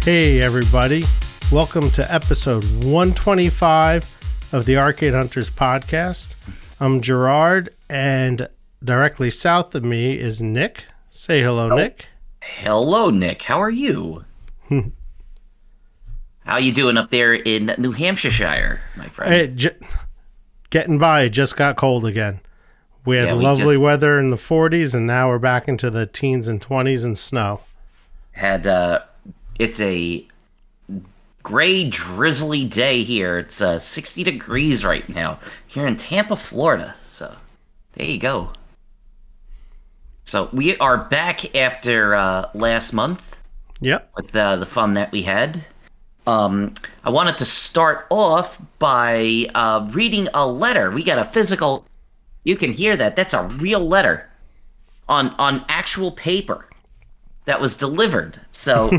Hey everybody, welcome to episode 125 of the Arcade Hunters podcast. I'm Gerard, and directly south of me is Nick. Say hello, Nick. Hello, Nick. How are you? How you doing up there in New Hampshire, my friend? Hey, getting by. It just got cold again. We had lovely weather in the 40s, and now we're back into the teens and 20s and snow. It's a gray, drizzly day here. It's 60 degrees right now here in Tampa, Florida. So there you go. So we are back after last month. Yep. With the fun that we had. I wanted to start off by reading a letter. We got a physical. You can hear that. That's a real letter on actual paper that was delivered. So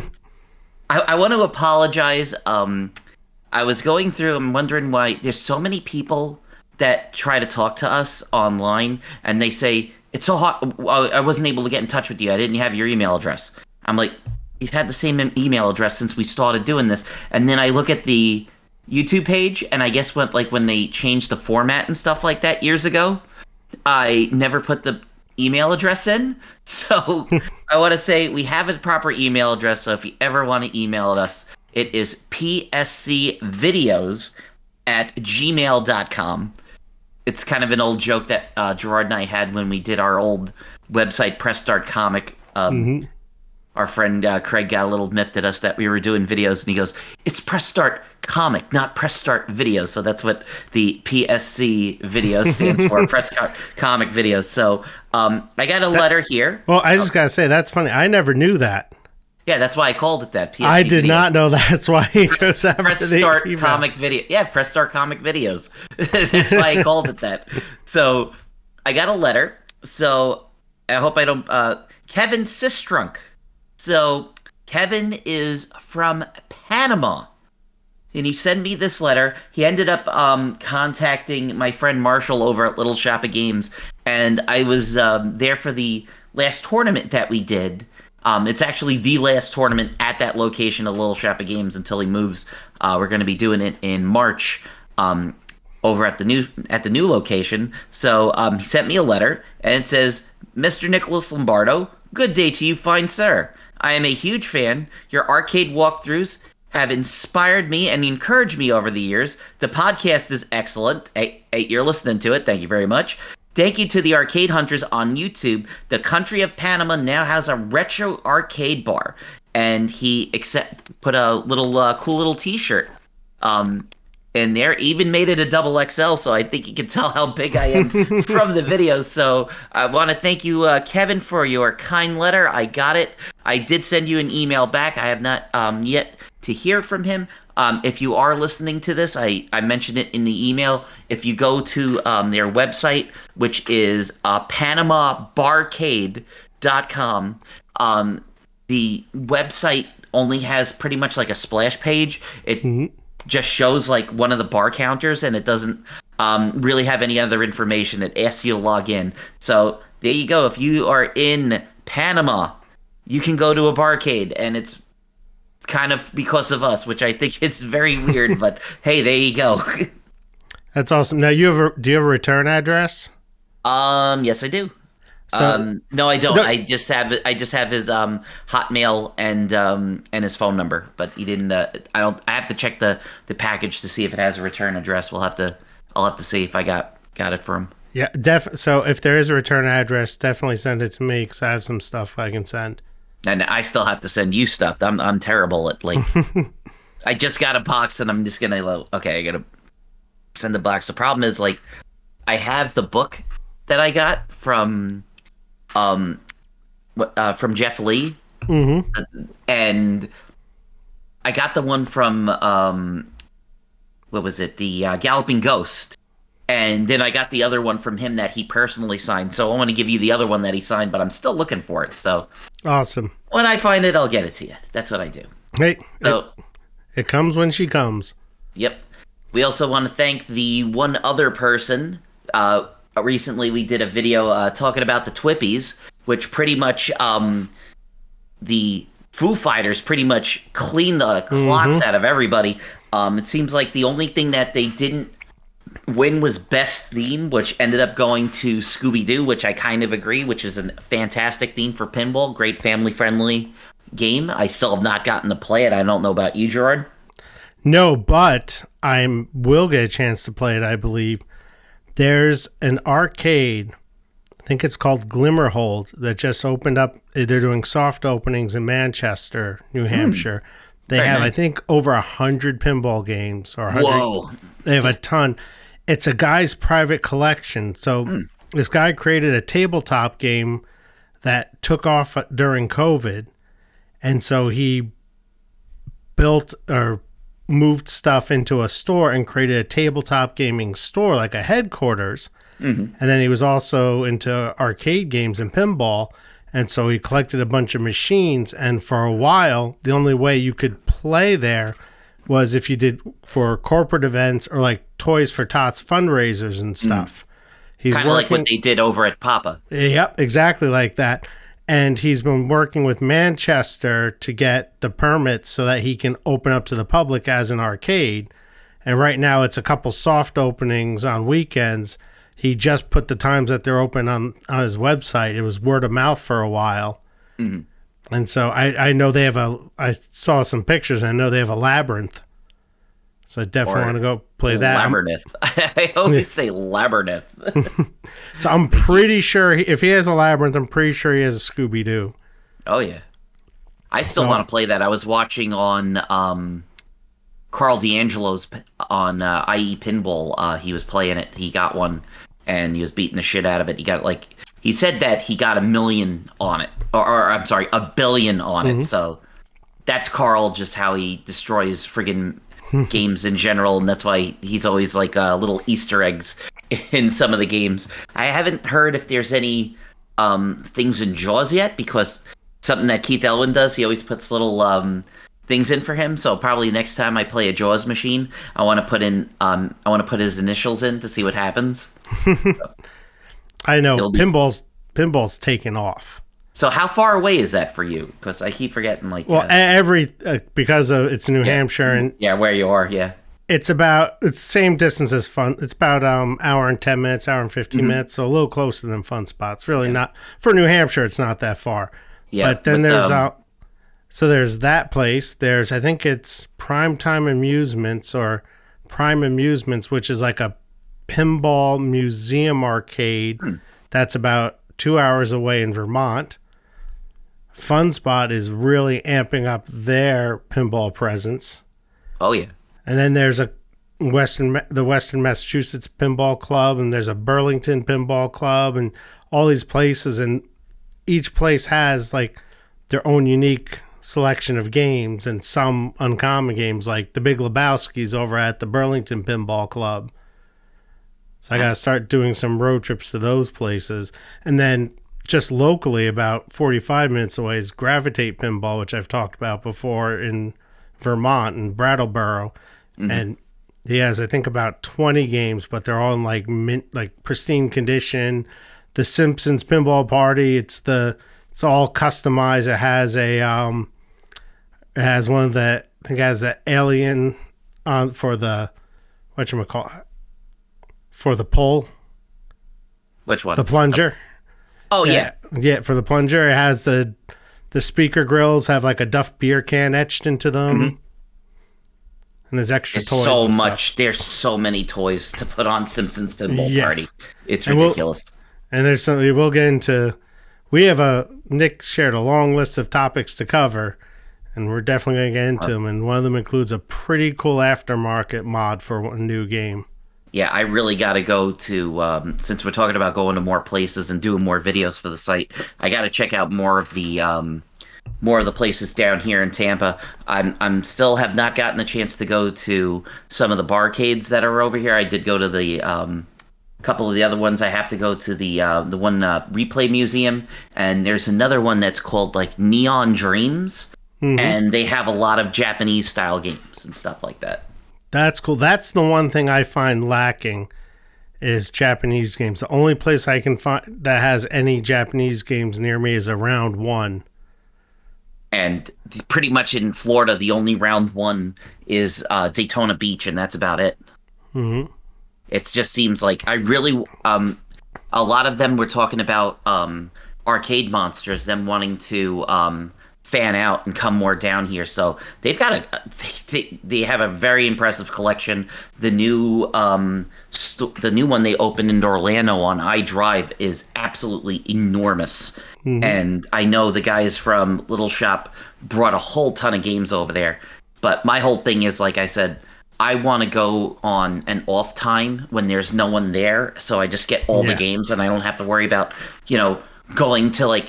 I want to apologize. I was going through. I'm wondering why there's so many people that try to talk to us online, and they say it's so hard. I wasn't able to get in touch with you. I didn't have your email address. I'm like, you've had the same email address since we started doing this. And then I look at the YouTube page, and I guess when they changed the format and stuff like that years ago, I never put the email address in. So I want to say we have a proper email address. So if you ever want to email us, it is pscvideos@gmail.com. It's kind of an old joke that Gerard and I had when we did our old website, Press Start Comic. Our friend Craig got a little miffed at us that we were doing videos, and he goes, "It's Press Start Comic, not Press Start Videos." So that's what the PSC Videos stands for, Press Comic Videos. So I got a letter here. Well, I just got to say, that's funny. I never knew that. Yeah, that's why I called it that. PSC I did Videos. Not know that's why he chose that. Press Start Comic Video. Yeah, Press Start Comic Videos. That's why I called it that. So I got a letter. So I hope I don't... Kevin Sistrunk. So Kevin is from Panama, and he sent me this letter. He ended up contacting my friend Marshall over at Little Shop of Games, and I was there for the last tournament that we did. It's actually the last tournament at that location of Little Shop of Games until he moves. We're going to be doing it in March over at the new location. So he sent me a letter, and it says, "Mr. Nicholas Lombardo, good day to you, fine sir. I am a huge fan. Your arcade walkthroughs have inspired me and encouraged me over the years. The podcast is excellent." Hey, you're listening to it. Thank you very much. "Thank you to the Arcade Hunters on YouTube. The country of Panama now has a retro arcade bar." And he put a little cool little T-shirt in there. Even made it a double XL, so I think you can tell how big I am from the videos. So I want to thank you, Kevin, for your kind letter. I got it. I did send you an email back. I have not yet to hear from him. If you are listening to this, I mentioned it in the email. If you go to their website, which is PanamaBarcade.com, the website only has pretty much like a splash page. It just shows like one of the bar counters, and it doesn't really have any other information. It asks you to log in. So there you go. If you are in Panama, you can go to a barcade, and it's kind of because of us, which I think is very weird, but hey, there you go. That's awesome. Now, do you have a return address? Yes, I do. So, no, I don't. I just have his Hotmail and his phone number, but he didn't. I have to check the package to see if it has a return address. I'll have to see if I got it for him. Yeah, so if there is a return address, definitely send it to me, because I have some stuff I can send. And I still have to send you stuff. I'm terrible at, like, I just got a box, and I'm just gonna I gotta send the box. The problem is, like, I have the book that I got from Jeff Lee, and I got the one from what was it? The Galloping Ghost. And then I got the other one from him that he personally signed. So I want to give you the other one that he signed, but I'm still looking for it. So awesome. When I find it, I'll get it to you. That's what I do. Hey, so it comes when she comes. Yep. We also want to thank the one other person. Recently, we did a video talking about the Twippies, which pretty much the Foo Fighters pretty much cleaned the clocks out of everybody. It seems like the only thing that they didn't win was best theme, which ended up going to Scooby-Doo, which I kind of agree, which is a fantastic theme for pinball. Great family-friendly game. I still have not gotten to play it. I don't know about you, Gerard. No, but I will get a chance to play it, I believe. There's an arcade, I think it's called Glimmerhold, that just opened up. They're doing soft openings in Manchester, New Hampshire. They Very have, nice. I think, over 100 pinball games. Or 100. Whoa. They have a ton. It's a guy's private collection. So this guy created a tabletop game that took off during COVID. And so he built or moved stuff into a store and created a tabletop gaming store, like a headquarters. And then he was also into arcade games and pinball. And so he collected a bunch of machines. And for a while, the only way you could play there was if you did for corporate events or like Toys for Tots fundraisers and stuff. He's Kind of like what they did over at Papa. Yep, exactly like that. And he's been working with Manchester to get the permits so that he can open up to the public as an arcade. And right now it's a couple soft openings on weekends. He just put the times that they're open on his website. It was word of mouth for a while. And so I know they have I saw some pictures and I know they have a labyrinth. So I definitely want to go play that. Labyrinth. I always say labyrinth. So I'm pretty sure if he has a labyrinth, I'm pretty sure he has a Scooby-Doo. Oh, yeah. I still want to play that. I was watching on Carl D'Angelo's on IE Pinball. He was playing it. He got one, and he was beating the shit out of it. He said that he got 1 million on it. Or I'm sorry, 1 billion on it. So that's Carl, just how he destroys friggin' games in general, and that's why he's always like little Easter eggs in some of the games. I haven't heard if there's any things in Jaws yet, because something that Keith Elwin does, he always puts little things in for him. So probably next time I play a Jaws machine, I want to put his initials in to see what happens. I know pinball's taken off. So how far away is that for you? Because I keep forgetting. Because of it's New Hampshire and where you are, it's the same distance as Fun. It's about hour and 10 minutes, hour and 15 minutes, so a little closer than Fun Spot's. Really not for New Hampshire. It's not that far. Yeah, but then there's so there's that place. There's I think it's Primetime Amusements or Prime Amusements, which is like a pinball museum arcade. That's about 2 hours away in Vermont. Fun Spot is really amping up their pinball presence. Oh yeah. And then there's the Western Massachusetts Pinball Club, and there's a Burlington Pinball Club, and all these places, and each place has like their own unique selection of games and some uncommon games, like the Big Lebowski's over at the Burlington Pinball Club. So I got to start doing some road trips to those places. And then just locally, about 45 minutes away, is Gravitate Pinball, which I've talked about before in Vermont and Brattleboro. And he has, I think, about 20 games, but they're all in like pristine condition. The Simpsons Pinball Party, it's all customized. It has it has one of the, I think it has the alien on for the, whatchamacallit, for the pull. Which one? The plunger. Oh, yeah. Yeah, for the plunger. It has the speaker grills have like a Duff beer can etched into them. And there's extra toys. So much. There's so many toys to put on Simpsons Pinball Party. It's ridiculous. And there's something we'll get into. Nick shared a long list of topics to cover, and we're definitely going to get into them. And one of them includes a pretty cool aftermarket mod for a new game. Yeah, I really got to go to, since we're talking about going to more places and doing more videos for the site, I got to check out more of the places down here in Tampa. I'm still have not gotten a chance to go to some of the barcades that are over here. I did go to the couple of the other ones. I have to go to the one Replay Museum, and there's another one that's called like Neon Dreams, and they have a lot of Japanese style games and stuff like that. That's cool. That's the one thing I find lacking is Japanese games. The only place I can find that has any Japanese games near me is a Round One. And pretty much in Florida, the only round one is Daytona Beach, and that's about it. Mm-hmm. It just seems like I really a lot of them were talking about arcade monsters, them wanting to fan out and come more down here. So they've got they have a very impressive collection. The new the new one they opened in Orlando on iDrive is absolutely enormous. Mm-hmm. And I know the guys from Little Shop brought a whole ton of games over there. But my whole thing is, like I said, I want to go on an off time when there's no one there, so I just get all the games and I don't have to worry about, going to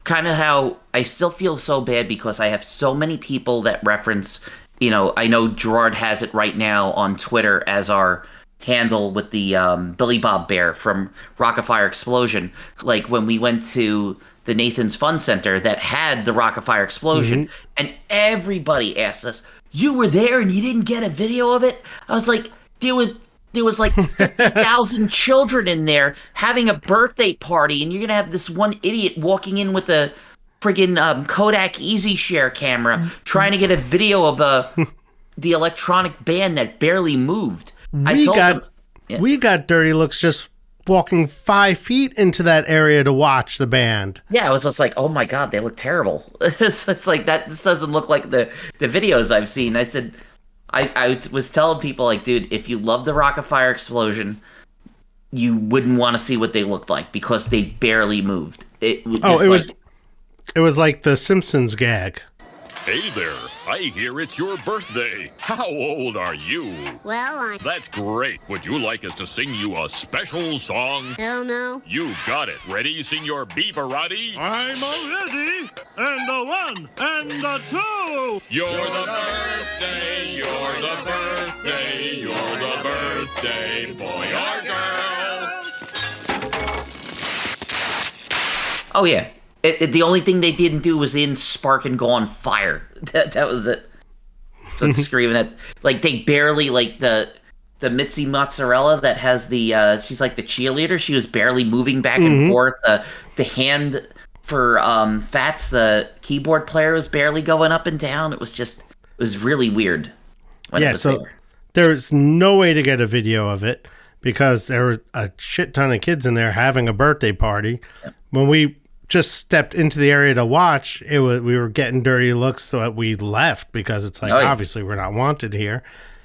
kind of how I still feel so bad because I have so many people that reference, I know Gerard has it right now on Twitter as our handle with the Billy Bob Bear from Rockafire Explosion. Like when we went to the Nathan's Fun Center that had the Rockafire Explosion, and everybody asked us, "You were there and you didn't get a video of it?" I was like, there was like 50,000 children in there having a birthday party, and you're gonna have this one idiot walking in with a friggin' Kodak Easy Share camera trying to get a video of the electronic band that barely moved. We got dirty looks just walking 5 feet into that area to watch the band. Yeah, I was just like, oh my god, they look terrible. It's like that. This doesn't look like the videos I've seen. I said, I was telling people, like, dude, if you love the Rockafire Explosion, you wouldn't want to see what they looked like because they barely moved. It was like the Simpsons gag. Hey there, I hear it's your birthday. How old are you? Well, That's great. Would you like us to sing you a special song? Hell no. You got it. Ready, Senor Beaverati? I'm ready, and the one, and the two. You're the birthday, you're the birthday, you're the birthday, boy or girl. Oh yeah. The only thing they didn't do was in Spark and Go on Fire. That was it. So it's screaming at, like, they barely, like, the Mitzi Mozzarella that has the she's like the cheerleader. She was barely moving back and forth. The hand for Fats, the keyboard player, was barely going up and down. It was really weird. There's no way to get a video of it because there were a shit ton of kids in there having a birthday party. Yep. When we just stepped into the area to watch, we were getting dirty looks, so we left because it's like, obviously we're not wanted here.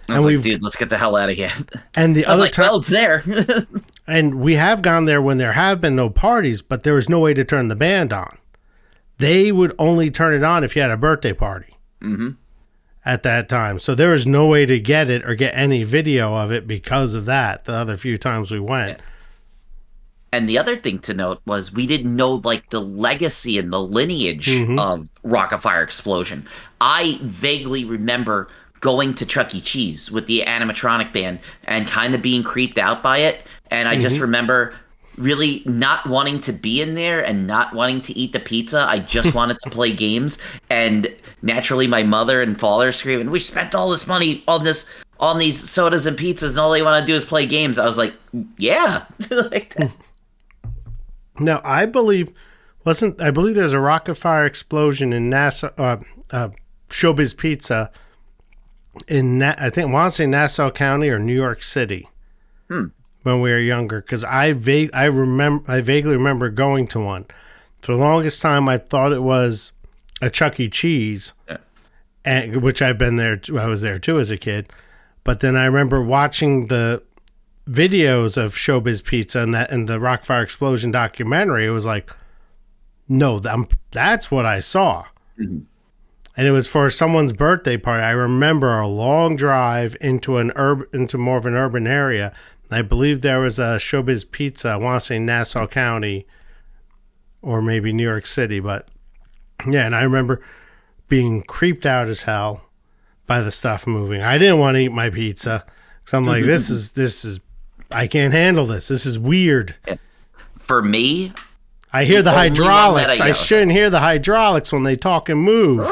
I was like, dude, let's get the hell out of here. And the other time, well, it's there. And we have gone there when there have been no parties, but there was no way to turn the band on. They would only turn it on if you had a birthday party at that time. So there was no way to get it or get any video of it because of that, the other few times we went. Yeah. And the other thing to note was we didn't know, like, the legacy and the lineage of Rockafire Explosion. I vaguely remember going to Chuck E. Cheese with the animatronic band and kind of being creeped out by it. And I just remember really not wanting to be in there and not wanting to eat the pizza. I just wanted to play games. And naturally, my mother and father screaming, "We spent all this money on these sodas and pizzas, and all they want to do is play games." I was like, yeah. Like that. Now, I believe there's a Rockafire Explosion in Nassau, Showbiz Pizza in I want to say Nassau County or New York City when we were younger, because I vaguely remember going to one. For the longest time, I thought it was a Chuck E. Cheese, and which I've been there. I was there too as a kid, but then I remember watching the videos of Showbiz Pizza and the Rockafire Explosion documentary. It was like, no, that's what I saw. And it was for someone's birthday party. I remember a long drive into more of an urban area. I believe there was a Showbiz Pizza. I want to say Nassau County or maybe New York City, but yeah. And I remember being creeped out as hell by the stuff moving. I didn't want to eat my pizza because I'm like, this is I can't handle this. This is weird. For me, I hear the hydraulics. I shouldn't hear the hydraulics when they talk and move.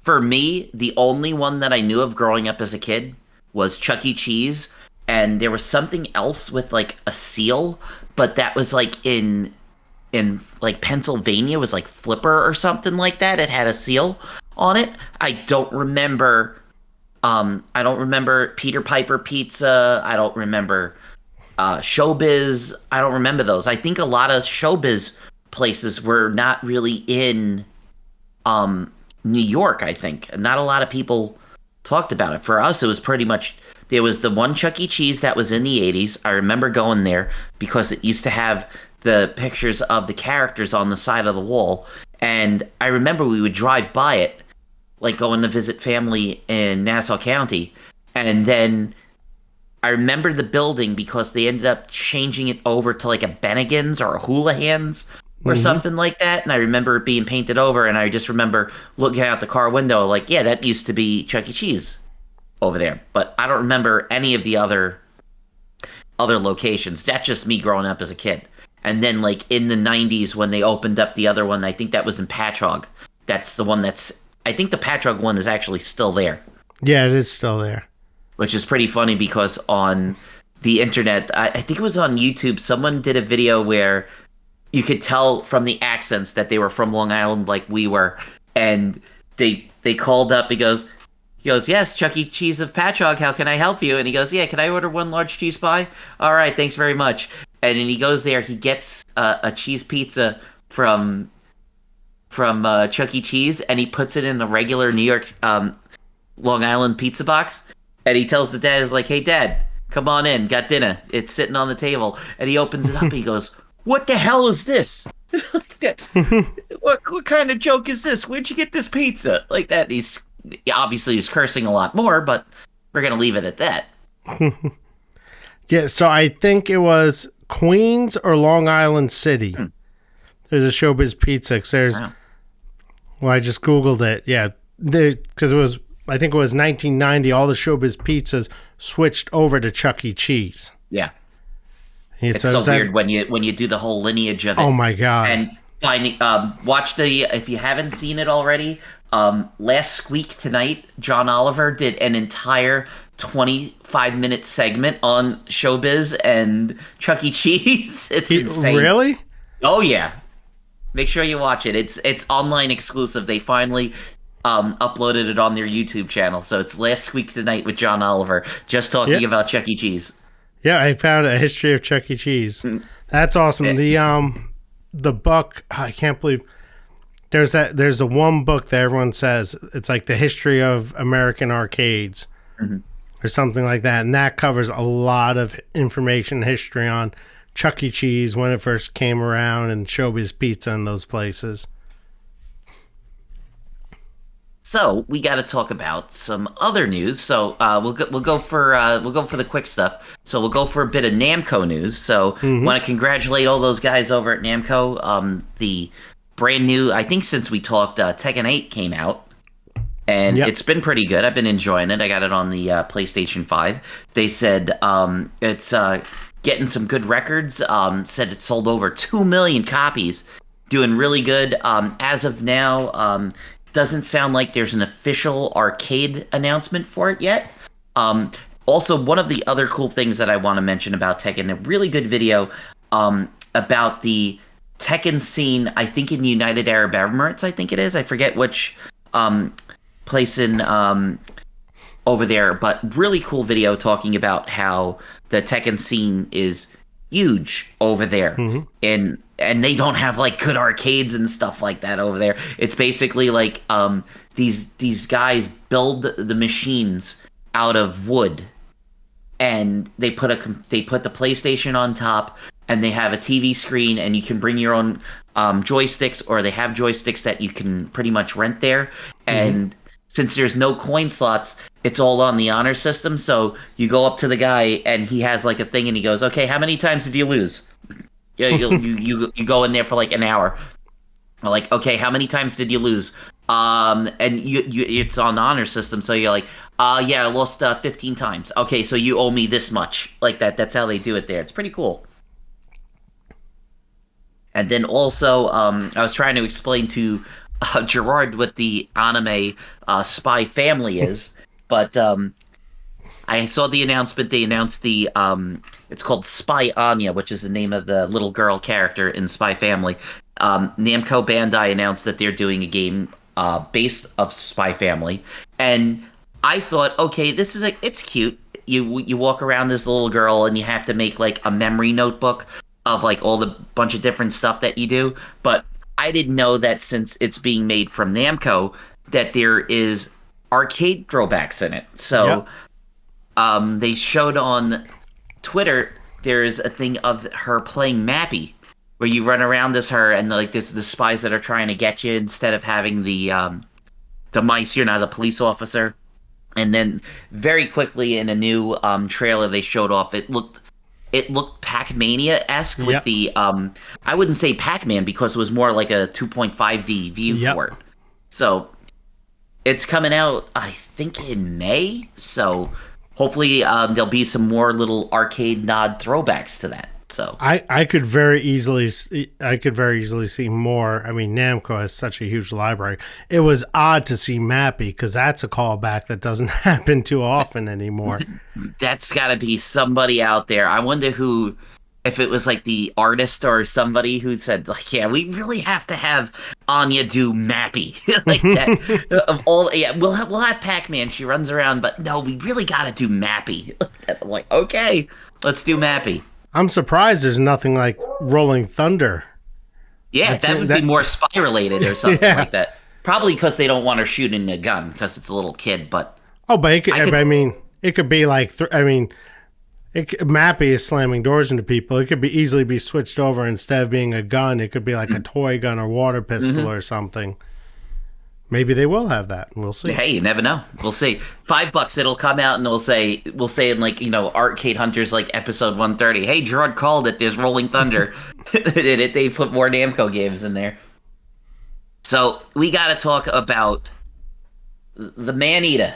For me, the only one that I knew of growing up as a kid was Chuck E. Cheese, and there was something else with, like, a seal, but that was like in in like Pennsylvania was like Flipper or something like that. It had a seal on it. I don't remember. I don't remember Peter Piper Pizza. I don't remember Showbiz. I don't remember those. I think a lot of Showbiz places were not really in New York. I think not a lot of people talked about it. For us, it was pretty much. There was the one Chuck E. Cheese that was in the 80s. I remember going there because it used to have the pictures of the characters on the side of the wall. And I remember we would drive by it, like going to visit family in Nassau County. And then I remember the building because they ended up changing it over to like a Bennigan's or a Houlihan's or something like that. And I remember it being painted over. And I just remember looking out the car window like, yeah, that used to be Chuck E. Cheese over there. But I don't remember any of the other locations. That's just me growing up as a kid. And then like in the 90s when they opened up the other one, I think that was in Patchogue. That's the one I think the Patchogue one is actually still there. Yeah, it is still there. Which is pretty funny because on the internet, I think it was on YouTube, someone did a video where you could tell from the accents that they were from Long Island like we were. And they called up, he goes, yes, Chuck E. Cheese of Patchogue, how can I help you? And he goes, yeah, can I order one large cheese pie? All right, thanks very much. And then he goes there, he gets a cheese pizza from Chuck E. Cheese, and he puts it in a regular New York, Long Island pizza box. And he tells the dad, he's like, hey, Dad, come on in, got dinner. It's sitting on the table. And he opens it up, and he goes, what the hell is this? Like that. What kind of joke is this? Where'd you get this pizza? Like that. Obviously, he's cursing a lot more, but we're going to leave it at that. Yeah, so I think it was Queens or Long Island City. There's a Showbiz Pizza. Well, I just Googled it. Yeah, because I think it was 1990. All the Showbiz Pizzas switched over to Chuck E. Cheese. Yeah, it's so weird when you do the whole lineage of it. Oh my god! And watch if you haven't seen it already. Last week tonight, John Oliver did an entire 25-minute segment on Showbiz and Chuck E. Cheese. It's insane. Really? Oh yeah. Make sure you watch it. It's online exclusive. They finally uploaded it on their YouTube channel. So it's Last Week Tonight with John Oliver, just talking about Chuck E. Cheese. Yeah, I found a history of Chuck E. Cheese. That's awesome. The book, I can't believe there's a one book that everyone says it's like the history of American arcades or something like that, and that covers a lot of information, history on Chuck E. Cheese when it first came around and Showbiz Pizza and those places. So we got to talk about some other news. So we'll go for the quick stuff. So we'll go for a bit of Namco news. So want to congratulate all those guys over at Namco. The brand new, I think since we talked, Tekken 8 came out, and it's been pretty good. I've been enjoying it. I got it on the PlayStation 5. They said it's getting some good records. Said it sold over 2 million copies, doing really good. As of now, doesn't sound like there's an official arcade announcement for it yet. Also, one of the other cool things that I want to mention about Tekken, a really good video about the Tekken scene, I think in United Arab Emirates, I think it is. I forget which place in over there, but really cool video talking about how the Tekken scene is huge over there. And they don't have like good arcades and stuff like that over there. It's basically like these guys build the machines out of wood, and they put the PlayStation on top, and they have a TV screen, and you can bring your own joysticks, or they have joysticks that you can pretty much rent there. And since there's no coin slots, it's all on the honor system. So you go up to the guy, and he has like a thing, and he goes, "Okay, how many times did you lose?" You go in there for like an hour. Like, okay, how many times did you lose? And you it's on honor system, so you're like, yeah, I lost 15 times. Okay, so you owe me this much. Like that. That's how they do it there. It's pretty cool. And then also, I was trying to explain to Gerard what the anime Spy Family is, but I saw the announcement. They announced the it's called Spy Anya, which is the name of the little girl character in Spy Family. Namco Bandai announced that they're doing a game based of Spy Family, and I thought, okay, this is it's cute. You walk around this little girl and you have to make like a memory notebook of like all the bunch of different stuff that you do. But I didn't know that since it's being made from Namco, that there is arcade throwbacks in it. So they showed on Twitter there's a thing of her playing Mappy, where you run around as her and like this the spies that are trying to get you instead of having the mice. You're not a police officer. And then very quickly in a new trailer they showed off, it looked Pac-Mania-esque with the I wouldn't say Pac-Man because it was more like a 2.5D view for it. So it's coming out I think in May. So hopefully there'll be some more little arcade nod throwbacks to that. So I could very easily see more. I mean, Namco has such a huge library. It was odd to see Mappy because that's a callback that doesn't happen too often anymore. That's got to be somebody out there. I wonder who, if it was like the artist or somebody who said, like, yeah, we really have to have Anya do Mappy like that. Of all, we'll have Pac-Man. She runs around, but no, we really got to do Mappy. I'm like, okay, let's do Mappy. I'm surprised there's nothing like Rolling Thunder. Yeah, that would be more spy-related or something like that. Probably because they don't want her shooting a gun because it's a little kid, but... Oh, but it could be like... Mappy is slamming doors into people. It could be easily be switched over. Instead of being a gun, it could be like a toy gun or water pistol or something. Maybe they will have that. We'll see. Hey, you never know. We'll see. $5, it'll come out and we'll say in like, Arcade Hunters like episode 130. Hey, Gerard called it. There's Rolling Thunder. They put more Namco games in there. So we got to talk about the Man-Eater.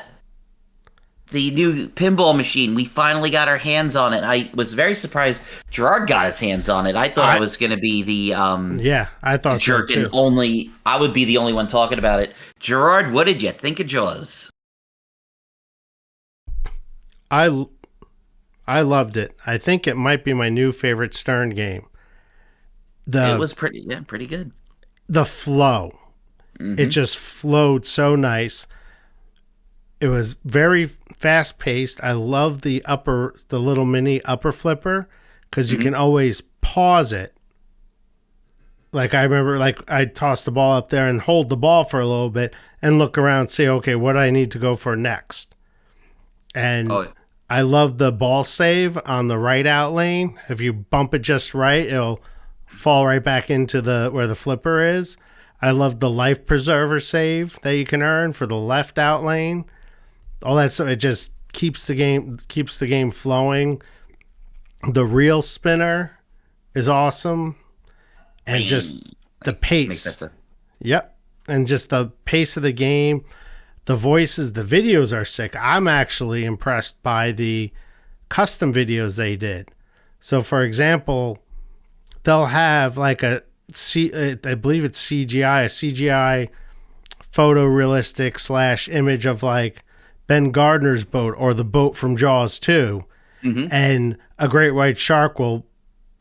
The new pinball machine. We finally got our hands on it. I was very surprised Gerard got his hands on it. I thought I was going to be the I thought jerk, so too. And I would be the only one talking about it. Gerard, what did you think of Jaws? I loved it. I think it might be my new favorite Stern game. It was pretty good. The flow. It just flowed so nice. It was very fast paced. I love the little mini upper flipper because you can always pause it. Like I remember, I toss the ball up there and hold the ball for a little bit and look around and say, okay, what do I need to go for next? And I love the ball save on the right out lane. If you bump it just right, it'll fall right back into where the flipper is. I love the life preserver save that you can earn for the left out lane. All that stuff, it just keeps the game flowing. The reel spinner is awesome, and just the pace. Yep, and just the pace of the game, the voices, the videos are sick. I'm actually impressed by the custom videos they did. So, for example, they'll have like I believe it's CGI, a CGI photorealistic / image of like Ben Gardner's boat or the boat from Jaws 2, and a great white shark will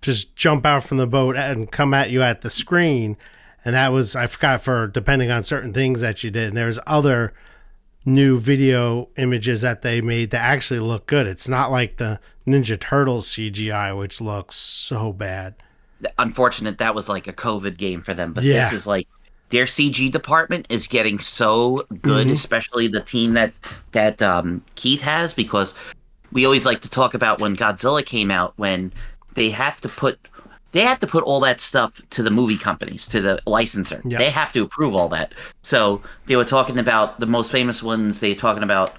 just jump out from the boat and come at you at the screen. And that was, I forgot, for depending on certain things that you did. And there's other new video images that they made that actually look good. It's not like the Ninja Turtles CGI, which looks so bad. Unfortunate, that was like a COVID game for them, but this is like, their CG department is getting so good, especially the team that Keith has, because we always like to talk about when Godzilla came out, when they have to put all that stuff to the movie companies, to the licensor. Yep. They have to approve all that. So they were talking about the most famous ones. They were talking about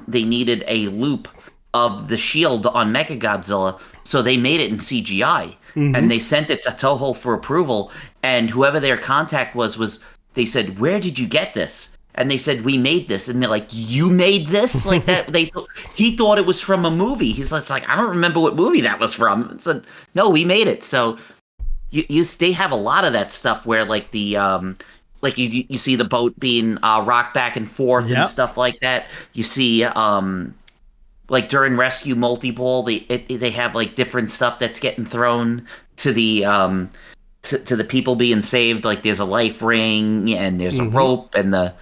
they needed a loop of the shield on Mechagodzilla, so they made it in CGI. And they sent it to Toho for approval, and whoever their contact was they said, "Where did you get this?" And they said, "We made this." And they're like, "You made this?" Like that. He thought it was from a movie. He's like, "I don't remember what movie that was from." I said, "No, we made it." So they have a lot of that stuff where like the like you see the boat being rocked back and forth and stuff like that. You see what like during Rescue Multi-Ball, they have like different stuff that's getting thrown to the to the people being saved. Like there's a life ring and there's a rope and the.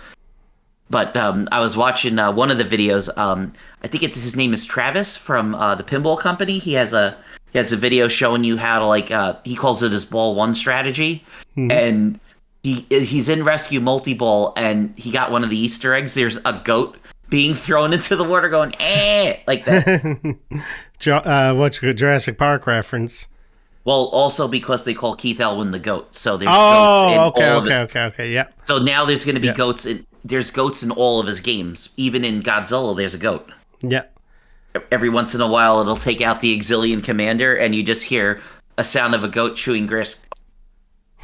But I was watching one of the videos. I think his name is Travis from the Pinball Company. He has a video showing you how to like he calls it his ball one strategy, and he's in Rescue Multi-Ball and he got one of the Easter eggs. There's a goat being thrown into the water, going like that. What's a Jurassic Park reference? Well, also because they call Keith Elwin the goat, so there's goats in all of it. Okay, yeah. So now there's going to be goats in. There's goats in all of his games. Even in Godzilla, there's a goat. Yeah. Every once in a while, it'll take out the Exilian commander, and you just hear a sound of a goat chewing grass,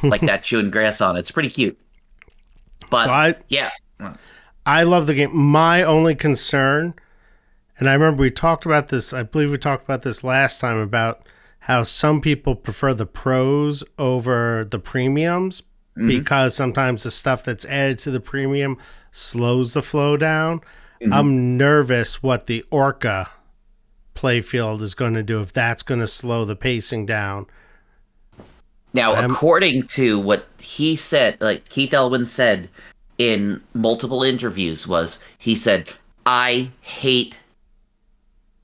like that, chewing grass on it. It's pretty cute. But, yeah. I love the game. My only concern, and I remember we talked about this, I believe we talked about this last time, about how some people prefer the pros over the premiums because sometimes the stuff that's added to the premium slows the flow down. I'm nervous what the Orca playfield is going to do, if that's going to slow the pacing down. Now, according to what he said, like Keith Elwin said in multiple interviews, he said, I hate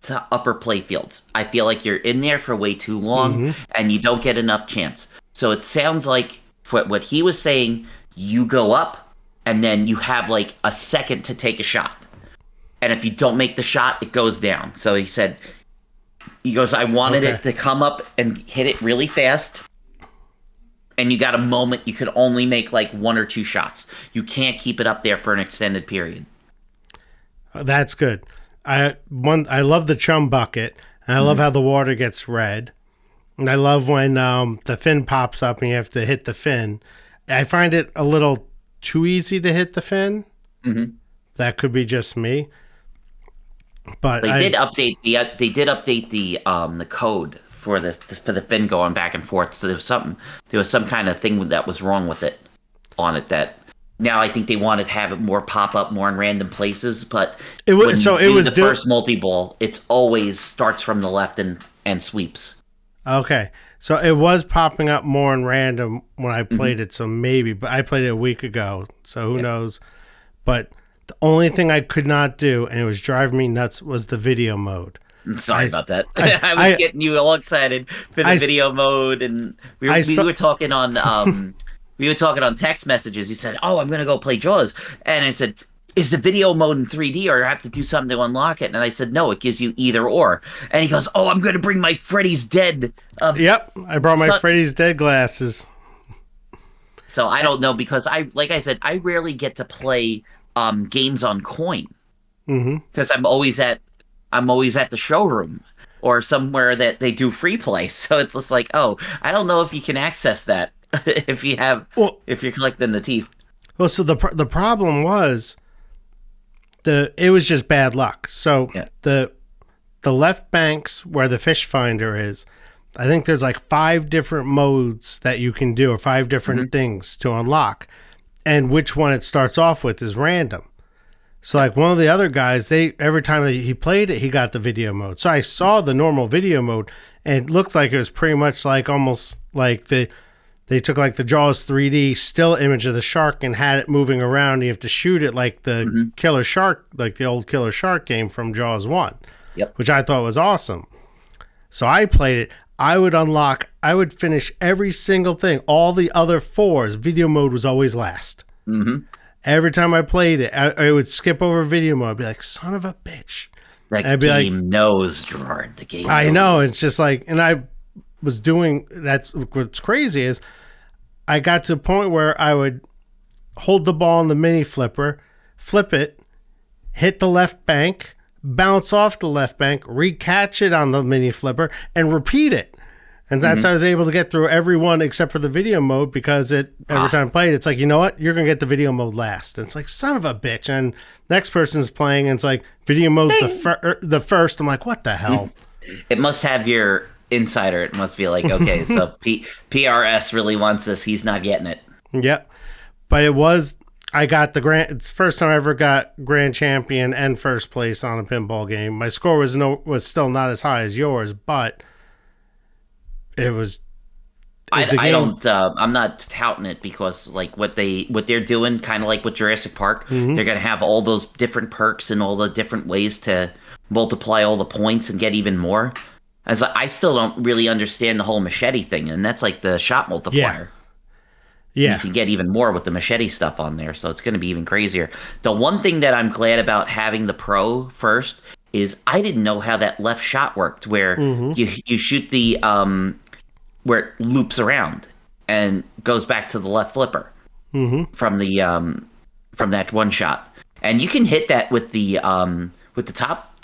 to upper playfields. I feel like you're in there for way too long and you don't get enough chance. So it sounds like what he was saying, you go up and then you have like a second to take a shot. And if you don't make the shot, it goes down. So he goes, I wanted it to come up and hit it really fast. And you got a moment, you could only make like one or two shots. You can't keep it up there for an extended period. That's good. I love the chum bucket, and I love how the water gets red. And I love when the fin pops up and you have to hit the fin. I find it a little too easy to hit the fin. That could be just me. But they did update the code for the fin going back and forth. So there was some kind of thing that was wrong with it that now I think they wanted to have it more pop up more in random places, but the first multi-ball, it's always starts from the left and sweeps. Okay. So it was popping up more in random when I played it, so maybe, but I played it a week ago, so who knows. But the only thing I could not do, and it was driving me nuts, was the video mode. Sorry about that. I was getting you all excited for the video mode, and we were talking on we were talking on text messages. You said, "Oh, I'm going to go play Jaws," and I said, "Is the video mode in 3D, or do I have to do something to unlock it?" And I said, "No, it gives you either or." And he goes, "Oh, I'm going to bring my Freddy's Dead." Yep, I brought my Freddy's Dead glasses. So I don't know, because like I said, I rarely get to play games on coin because I'm always at the showroom or somewhere that they do free play. So it's just like, oh, I don't know if you can access that if you're collecting the teeth. Well, so the problem was it was just bad luck. So the left banks where the fish finder is, I think there's like 5 different modes that you can do, or 5 different things to unlock. And which one it starts off with is random. So like one of the other guys, every time that he played it, he got the video mode. So I saw the normal video mode, and it looked like it was pretty much like almost like they took like the Jaws 3D still image of the shark and had it moving around. You have to shoot it like the killer shark, like the old killer shark game from Jaws 1, which I thought was awesome. So I played it. I would finish every single thing. All the other 4s, video mode was always last. Every time I played it, I would skip over video mode. I'd be like, son of a bitch. That game knows, Gerard. The game knows. I know. It's just like, and I was doing, that's what's crazy is I got to a point where I would hold the ball in the mini flipper, flip it, hit the left bank, bounce off the left bank, recatch it on the mini flipper, and repeat it. And that's how I was able to get through every one except for the video mode, because every time I played, it's like, you know what? You're going to get the video mode last. And it's like, son of a bitch. And next person's playing, and it's like, video mode's the first. I'm like, what the hell? It must have your insider. It must be like, okay, so PRS really wants this. He's not getting it. Yep. But it was, I got it's the first time I ever got grand champion and first place on a pinball game. My score was still not as high as yours, but it was. I'm not touting it because like what they're doing, kind of like with Jurassic Park, they're gonna have all those different perks and all the different ways to multiply all the points and get even more. As I still don't really understand the whole machete thing, and that's like the shot multiplier. Yeah. You can get even more with the machete stuff on there, so it's going to be even crazier. The one thing that I'm glad about having the Pro first is I didn't know how that left shot worked, where you shoot the where it loops around and goes back to the left flipper from that one shot, and you can hit that with the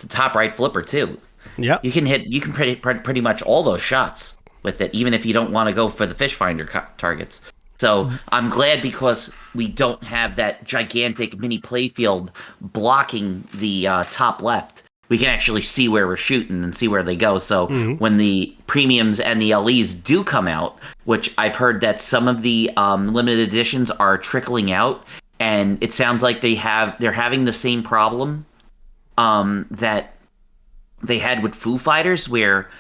top right flipper too. Yep. You can pretty much all those shots with it, even if you don't want to go for the fish finder targets. So I'm glad because we don't have that gigantic mini playfield blocking the top left. We can actually see where we're shooting and see where they go. So when the premiums and the LEs do come out, which I've heard that some of the limited editions are trickling out, and it sounds like they're having the same problem that they had with Foo Fighters, where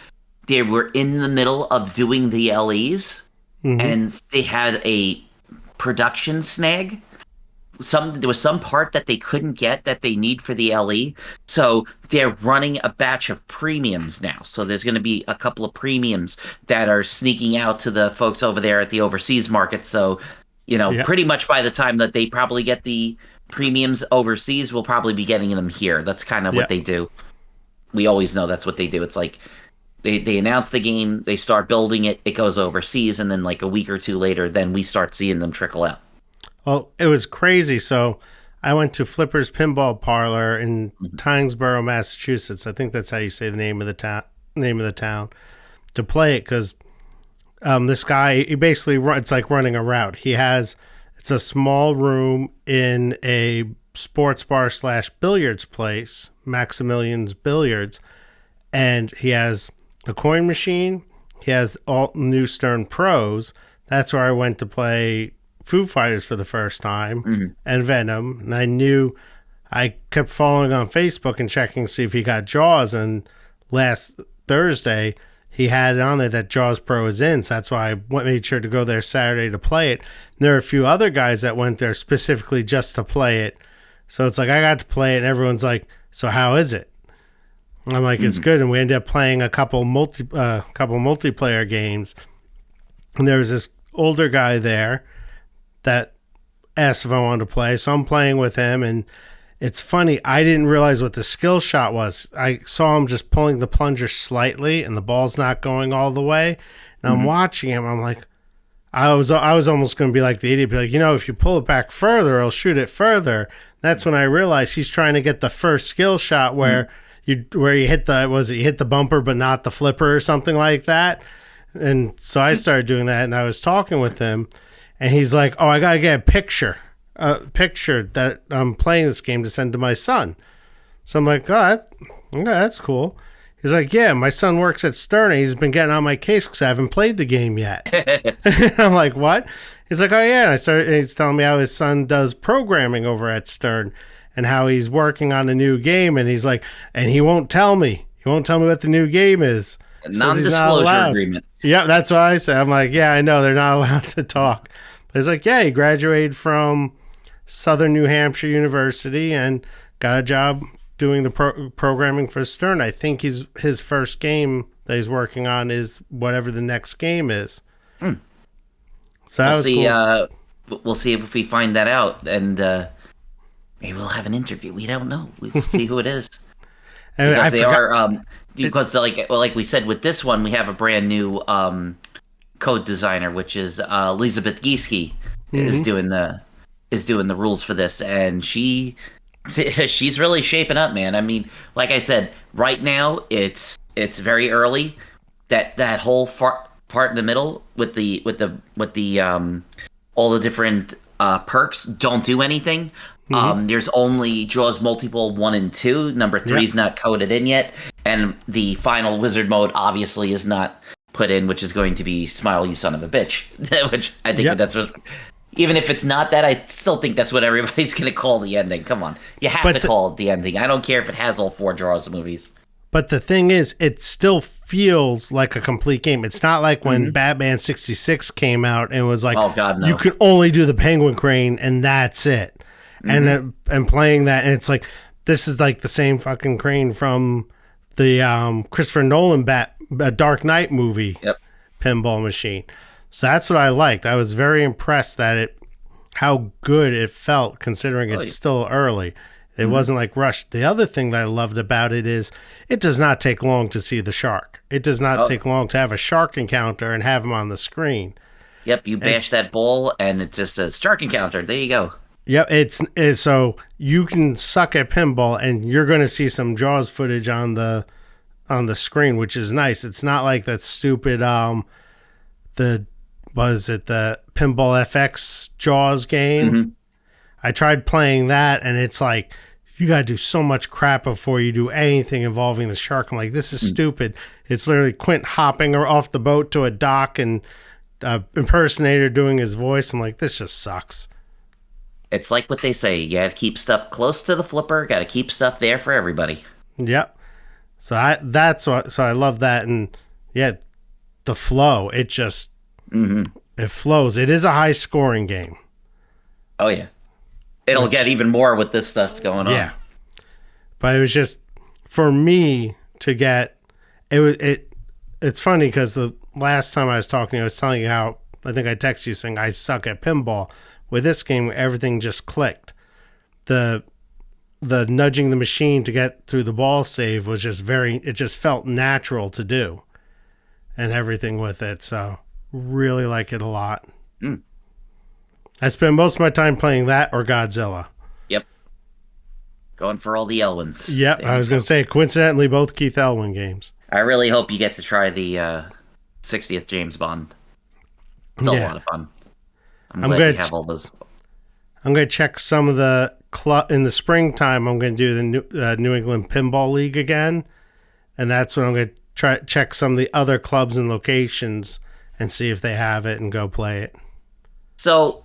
they were in the middle of doing the LEs. And they had a production snag. There was some part that they couldn't get that they need for the LE. So they're running a batch of premiums now. So there's going to be a couple of premiums that are sneaking out to the folks over there at the overseas market. So, pretty much by the time that they probably get the premiums overseas, we'll probably be getting them here. That's kind of what they do. We always know that's what they do. It's like, They announce the game, they start building it, it goes overseas, and then like a week or two later, then we start seeing them trickle out. Well, it was crazy. So I went to Flipper's Pinball Parlor in Tyngsboro, Massachusetts. I think that's how you say the name of the town to play it, because this guy, he basically it's like running a route. It's a small room in a sports bar / billiards place, Maximilian's Billiards, and he has a coin machine. He has all new Stern Pros. That's where I went to play Foo Fighters for the first time and Venom. And I kept following on Facebook and checking to see if he got Jaws. And last Thursday, he had it on there that Jaws Pro is in. So that's why I made sure to go there Saturday to play it. And there are a few other guys that went there specifically just to play it. So it's like I got to play it, and everyone's like, so how is it? I'm like, it's good. And we ended up playing a couple multiplayer games. And there was this older guy there that asked if I wanted to play. So I'm playing with him. And it's funny, I didn't realize what the skill shot was. I saw him just pulling the plunger slightly and the ball's not going all the way. And I'm watching him. I'm like, I was almost going to be like the idiot, be like, if you pull it back further, I'll shoot it further. That's when I realized he's trying to get the first skill shot where you hit the bumper but not the flipper or something like that. And so I started doing that, and I was talking with him, and he's like, oh, I gotta get a picture that I'm playing this game to send to my son. So I'm like, oh, that's cool. He's like, yeah, my son works at Stern, and he's been getting on my case because I haven't played the game yet. I'm like, what? He's like, oh yeah. And he's telling me how his son does programming over at Stern, and how he's working on a new game, and he's like, and he won't tell me. He won't tell me what the new game is. Non-disclosure agreement. Yeah, that's what I said. I'm like, yeah, I know they're not allowed to talk. But he's like, yeah, he graduated from Southern New Hampshire University and got a job doing the programming for Stern. I think his first game that he's working on is whatever the next game is. So that was cool. We'll see if we find that out, and maybe we'll have an interview. We don't know. We'll see who it is. Because like we said with this one, we have a brand new code designer, which is Elizabeth Gieske is doing the rules for this, and she's really shaping up, man. I mean, like I said, right now it's very early. That whole part in the middle with the all the different perks don't do anything. There's only Jaws Multiple 1 and 2. Number 3 is not coded in yet. And the final wizard mode obviously is not put in, which is going to be Smile, You Son of a Bitch. Which I think that's what... Even if it's not that, I still think that's what everybody's going to call the ending. Come on. You have to call it the ending. I don't care if it has all 4 Jaws movies. But the thing is, it still feels like a complete game. It's not like when Batman 66 came out and it was like, oh, God, no. You can only do the penguin crane and that's it. And playing that, and it's like, this is like the same fucking crane from the Christopher Nolan Dark Knight movie pinball machine. So that's what I liked. I was very impressed that how good it felt considering it's still early. It wasn't like rushed. The other thing that I loved about it is it does not take long to see the shark. It does not take long to have a shark encounter and have him on the screen. Yep, you bash that ball and it just says shark encounter. There you go. Yep, it's so you can suck at pinball and you're going to see some Jaws footage on the screen, which is nice. It's not like that stupid the Pinball FX Jaws game. I tried playing that and it's like you got to do so much crap before you do anything involving the shark. I'm like, this is stupid. It's literally Quint hopping off the boat to a dock and impersonator doing his voice. I'm like, this just sucks. It's like what they say. You got to keep stuff close to the flipper. Got to keep stuff there for everybody. Yep. So I love that. And yeah, the flow, it just, it flows. It is a high scoring game. Oh yeah. It'll get even more with this stuff going on. Yeah. But it was just, for me to get, it's funny because the last time I was talking, I was telling you how, I think I texted you saying I suck at pinball. With this game, everything just clicked. The nudging the machine to get through the ball save was just it just felt natural to do. And everything with it. So, really like it a lot. I spend most of my time playing that or Godzilla. Yep. Going for all the Elwins. Yep, I was going to say, coincidentally, both Keith Elwin games. I really hope you get to try the 60th James Bond. Still a lot of fun. I'm glad you have all those. I'm going to check some of the in the springtime. I'm going to do the New England Pinball League again, and that's when I'm going to check some of the other clubs and locations and see if they have it and go play it. So,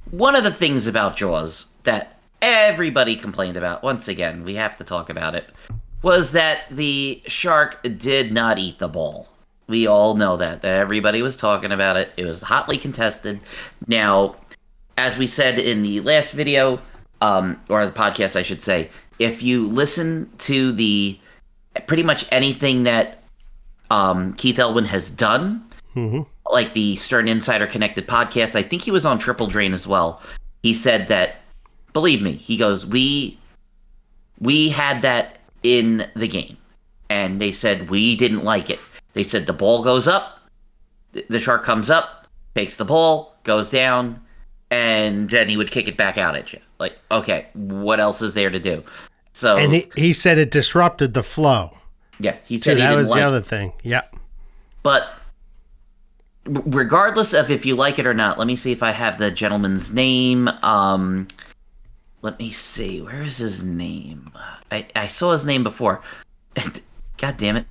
one of the things about Jaws that everybody complained about, once again, we have to talk about it, was that the shark did not eat the ball. We all know that. Everybody was talking about it. It was hotly contested. Now, as we said in the last video, or the podcast, I should say, if you listen to pretty much anything that Keith Elwin has done, like the Stern Insider Connected podcast, I think he was on Triple Drain as well. He said that, believe me, he goes, we had that in the game. And they said we didn't like it. They said the ball goes up, the shark comes up, takes the ball, goes down, and then he would kick it back out at you. Like, okay, what else is there to do? So, and he said it disrupted the flow. Yeah, he said that was the other thing. Yep. But regardless of if you like it or not, let me see if I have the gentleman's name. Let me see. Where is his name? I saw his name before. God damn it.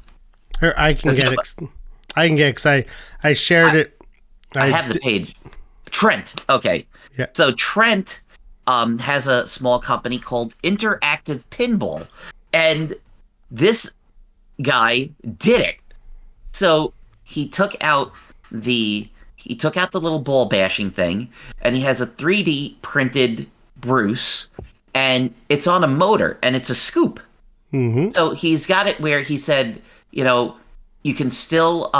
I can get because I shared it. I have the page. Trent. Okay. Yeah. So Trent has a small company called Interactive Pinball, and this guy did it. So he took out the little ball bashing thing, and he has a 3D printed Bruce, and it's on a motor, and it's a scoop. So he's got it where he said, you know, you can still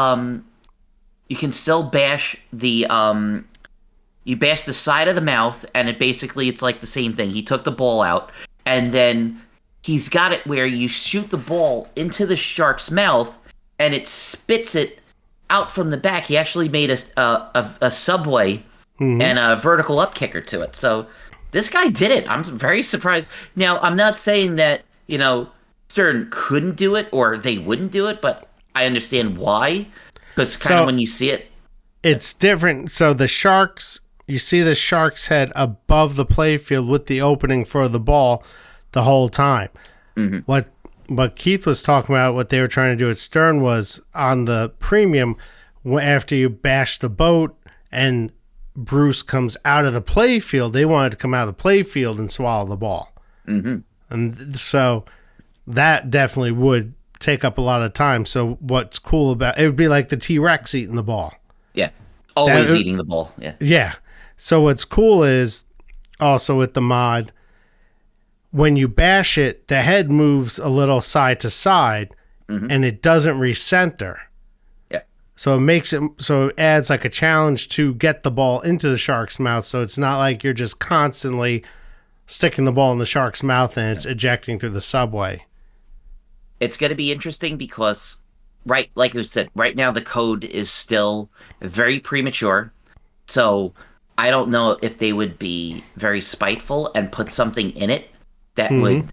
bash the you bash the side of the mouth, and it's like the same thing. He took the ball out, and then he's got it where you shoot the ball into the shark's mouth, and it spits it out from the back. He actually made a subway and a vertical up kicker to it. So this guy did it. I'm very surprised. Now, I'm not saying that, you know, Stern couldn't do it or they wouldn't do it, but I understand why. Because kind of when you see it, it's different. So the sharks, you see the shark's head above the playfield with the opening for the ball the whole time. What Keith was talking about, what they were trying to do at Stern was on the premium, after you bash the boat and Bruce comes out of the play field, they wanted to come out of the play field and swallow the ball. Mm-hmm. And so that definitely would take up a lot of time. So what's cool about it would be like the T-Rex eating the ball. Yeah. Always eating the ball. Yeah. Yeah. So what's cool is also with the mod, when you bash it, the head moves a little side to side and it doesn't recenter. Yeah. So it adds like a challenge to get the ball into the shark's mouth. So it's not like you're just constantly sticking the ball in the shark's mouth and it's ejecting through the subway. It's going to be interesting because, right, like you said, right now the code is still very premature. So I don't know if they would be very spiteful and put something in it that would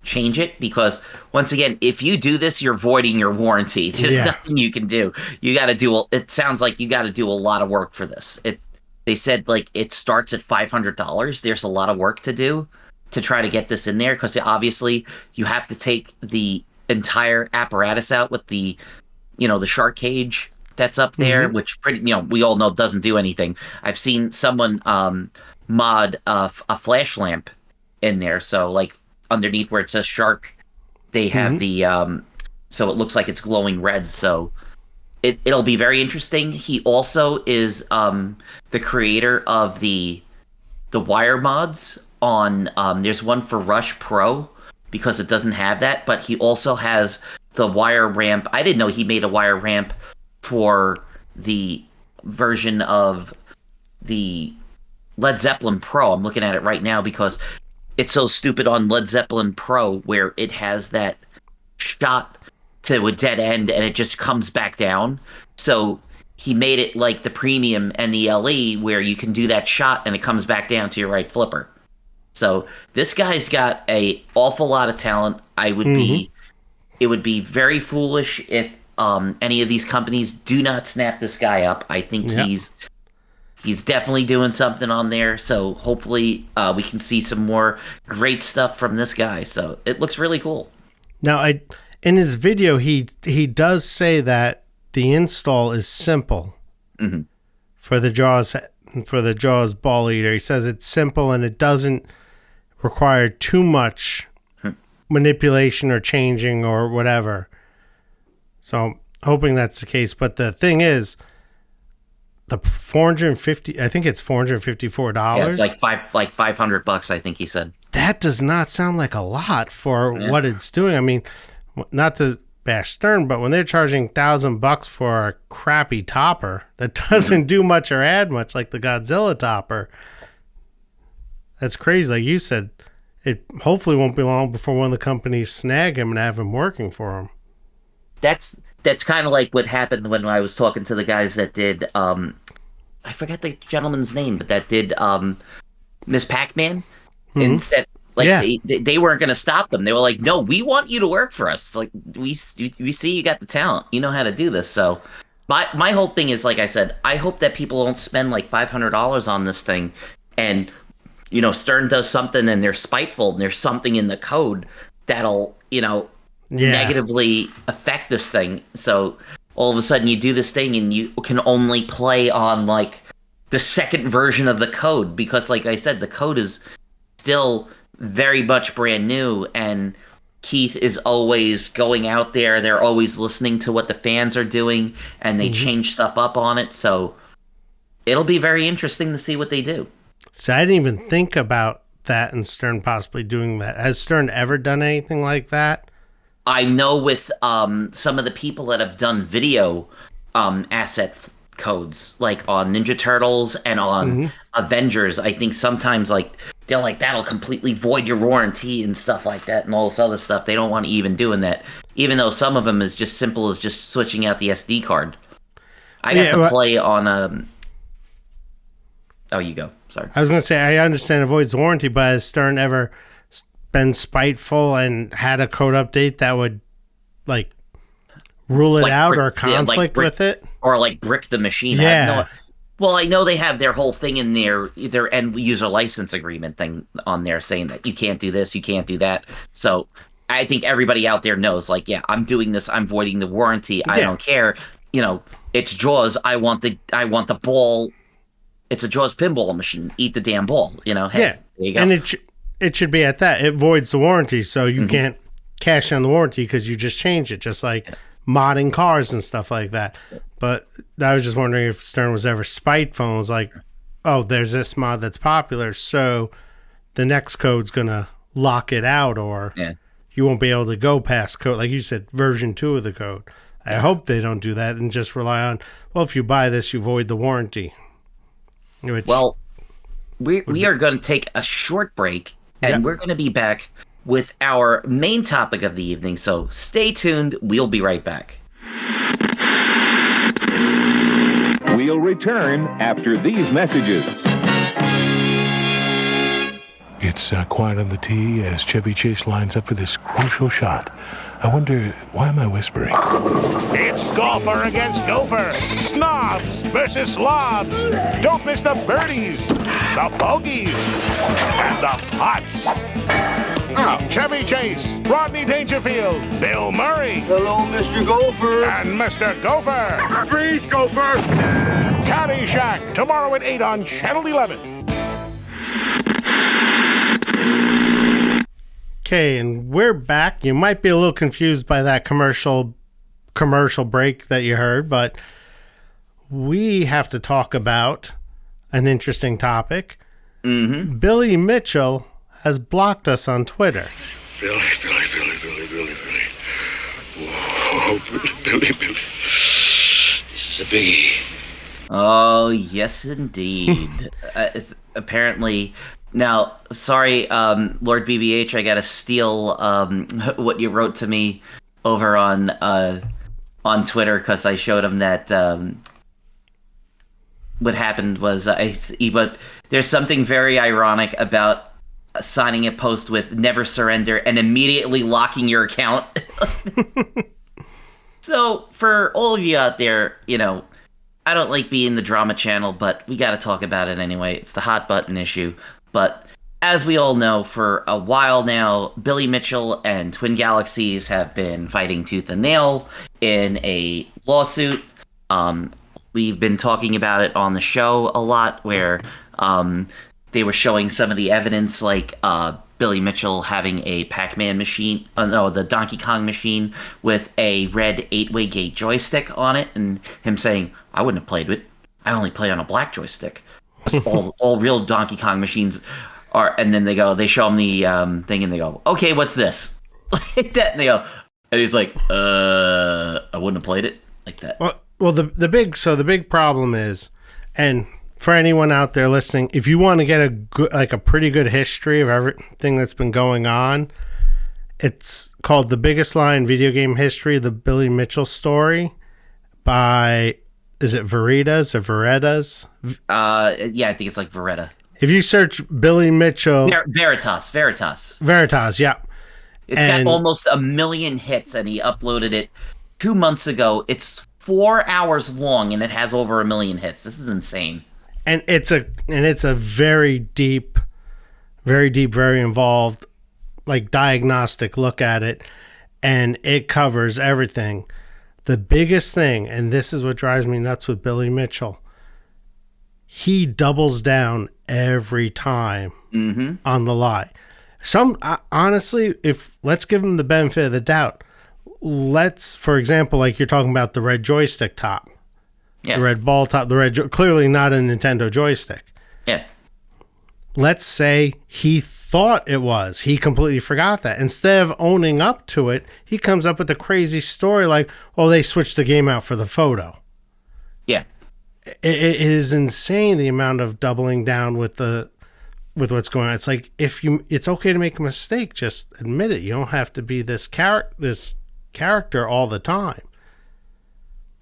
change it. Because, once again, if you do this, you're voiding your warranty. There's nothing you can do. You got to do, it sounds like you got to do a lot of work for this. They said, like, it starts at $500. There's a lot of work to do to try to get this in there. Because, obviously, you have to take the entire apparatus out with the shark cage that's up there, which we all know doesn't do anything. I've seen someone mod a flash lamp in there, so like underneath where it says shark, they have the so it looks like it's glowing red. So it'll be very interesting. He also is the creator of the wire mods on there's one for Rush Pro, because it doesn't have that, but he also has the wire ramp. I didn't know he made a wire ramp for the version of the Led Zeppelin Pro. I'm looking at it right now because it's so stupid on Led Zeppelin Pro where it has that shot to a dead end and it just comes back down. So he made it like the premium and the LE where you can do that shot and it comes back down to your right flipper. So this guy's got a awful lot of talent. It would be very foolish if any of these companies do not snap this guy up. I think he's definitely doing something on there. So hopefully we can see some more great stuff from this guy. So it looks really cool. Now, in his video, he does say that the install is simple for the Jaws ball eater. He says it's simple and it doesn't require too much manipulation or changing or whatever. So hoping that's the case. But the thing is, the $450, I think it's $454. Yeah, it's like $500, I think he said. That does not sound like a lot for what it's doing. I mean, not to bash Stern, but when they're charging $1,000 for a crappy topper that doesn't do much or add much, like the Godzilla topper, that's crazy. Like you said, it hopefully won't be long before one of the companies snag him and have him working for him. That's kind of like what happened when I was talking to the guys that did I forget the gentleman's name, but that did Miss Pac-Man. Instead, they weren't going to stop them. They were like, "No, we want you to work for us. Like we see you got the talent. You know how to do this." So my whole thing is, like I said, I hope that people don't spend like $500 on this thing, and Stern does something and they're spiteful and there's something in the code that'll negatively affect this thing. So all of a sudden you do this thing and you can only play on like the second version of the code, because like I said, the code is still very much brand new and Keith is always going out there. They're always listening to what the fans are doing and they change stuff up on it. So it'll be very interesting to see what they do. So I didn't even think about that and Stern possibly doing that. Has Stern ever done anything like that? I know with some of the people that have done video asset codes, like on Ninja Turtles and on Avengers, I think sometimes like they're like, that'll completely void your warranty and stuff like that and all this other stuff. They don't want to even doing that, even though some of them is just simple as just switching out the SD card. I got to play on Oh, you go. Sorry. I was going to say, I understand it voids warranty, but has Stern ever been spiteful and had a code update that would like rule it out or conflict with it? Or like brick the machine? Yeah. I know they have their whole thing in their end user license agreement thing on there saying that you can't do this, you can't do that. So I think everybody out there knows, like, yeah, I'm doing this, I'm voiding the warranty. I don't care. It's Jaws. I want the ball it's a Jaws pinball machine. Eat the damn ball. Hey, Yeah, there you go. and it should be at that. It voids the warranty, so you can't cash on the warranty because you just changed it, just like modding cars and stuff like that. But I was just wondering if Stern was ever spiteful and was like, oh, there's this mod that's popular, so the next code's going to lock it out, or you won't be able to go past code. Like you said, version 2 of the code. I hope they don't do that and just rely on, well, if you buy this, you void the warranty. Well, we are going to take a short break, and we're going to be back with our main topic of the evening. So stay tuned. We'll be right back. We'll return after these messages. It's quiet on the tee as Chevy Chase lines up for this crucial shot. I wonder, why am I whispering? It's golfer against gopher. Snobs versus slobs. Don't miss the birdies, the bogeys, and the putts. Chevy Chase, Rodney Dangerfield, Bill Murray. Hello, Mr. Gopher. And Mr. Gopher. Freeze, Gopher. Caddyshack, tomorrow at 8 on Channel 11. Okay, and we're back. You might be a little confused by that commercial break that you heard, but we have to talk about an interesting topic. Billy Mitchell has blocked us on Twitter. Billy. Whoa, Billy. This is a biggie. Oh, yes, indeed. Apparently, now, sorry, Lord BBH, I gotta steal what you wrote to me over on Twitter, because I showed him that what happened was but there's something very ironic about signing a post with "Never Surrender" and immediately locking your account. So for all of you out there, I don't like being the drama channel, but we got to talk about it anyway. It's the hot button issue. But as we all know, for a while now, Billy Mitchell and Twin Galaxies have been fighting tooth and nail in a lawsuit. We've been talking about it on the show a lot, where they were showing some of the evidence, like Billy Mitchell having a Pac-Man machine, the Donkey Kong machine with a red 8-way gate joystick on it, and him saying, I wouldn't have played with it. I only play on a black joystick. all real Donkey Kong machines are, and then they show him the thing, and they go, okay, what's this? Like that, and they go, and he's like, I wouldn't have played it like that. Well, the big problem is, and for anyone out there listening, if you want to get a pretty good history of everything that's been going on, it's called The Biggest Lie in Video Game History: The Billy Mitchell Story by, is it Veritas or Veretas? Yeah, I think it's like Veretta. If you search Billy Mitchell... Veritas, yeah. It's got almost 1 million hits, and he uploaded it 2 months ago. It's 4 hours long, and it has over 1 million hits. This is insane. And it's a very deep, very involved, like, diagnostic look at it, and it covers everything. The biggest thing, and this is what drives me nuts with Billy Mitchell, he doubles down every time on the lie. Honestly, let's give him the benefit of the doubt. For example, like you're talking about the red joystick top. Yeah. The red ball top, clearly not a Nintendo joystick. Yeah. Let's say he thought it was. He completely forgot that. Instead of owning up to it, he comes up with a crazy story like, oh, they switched the game out for the photo. Yeah. It is insane, the amount of doubling down with what's going on. It's like, it's okay to make a mistake, just admit it. You don't have to be this character all the time.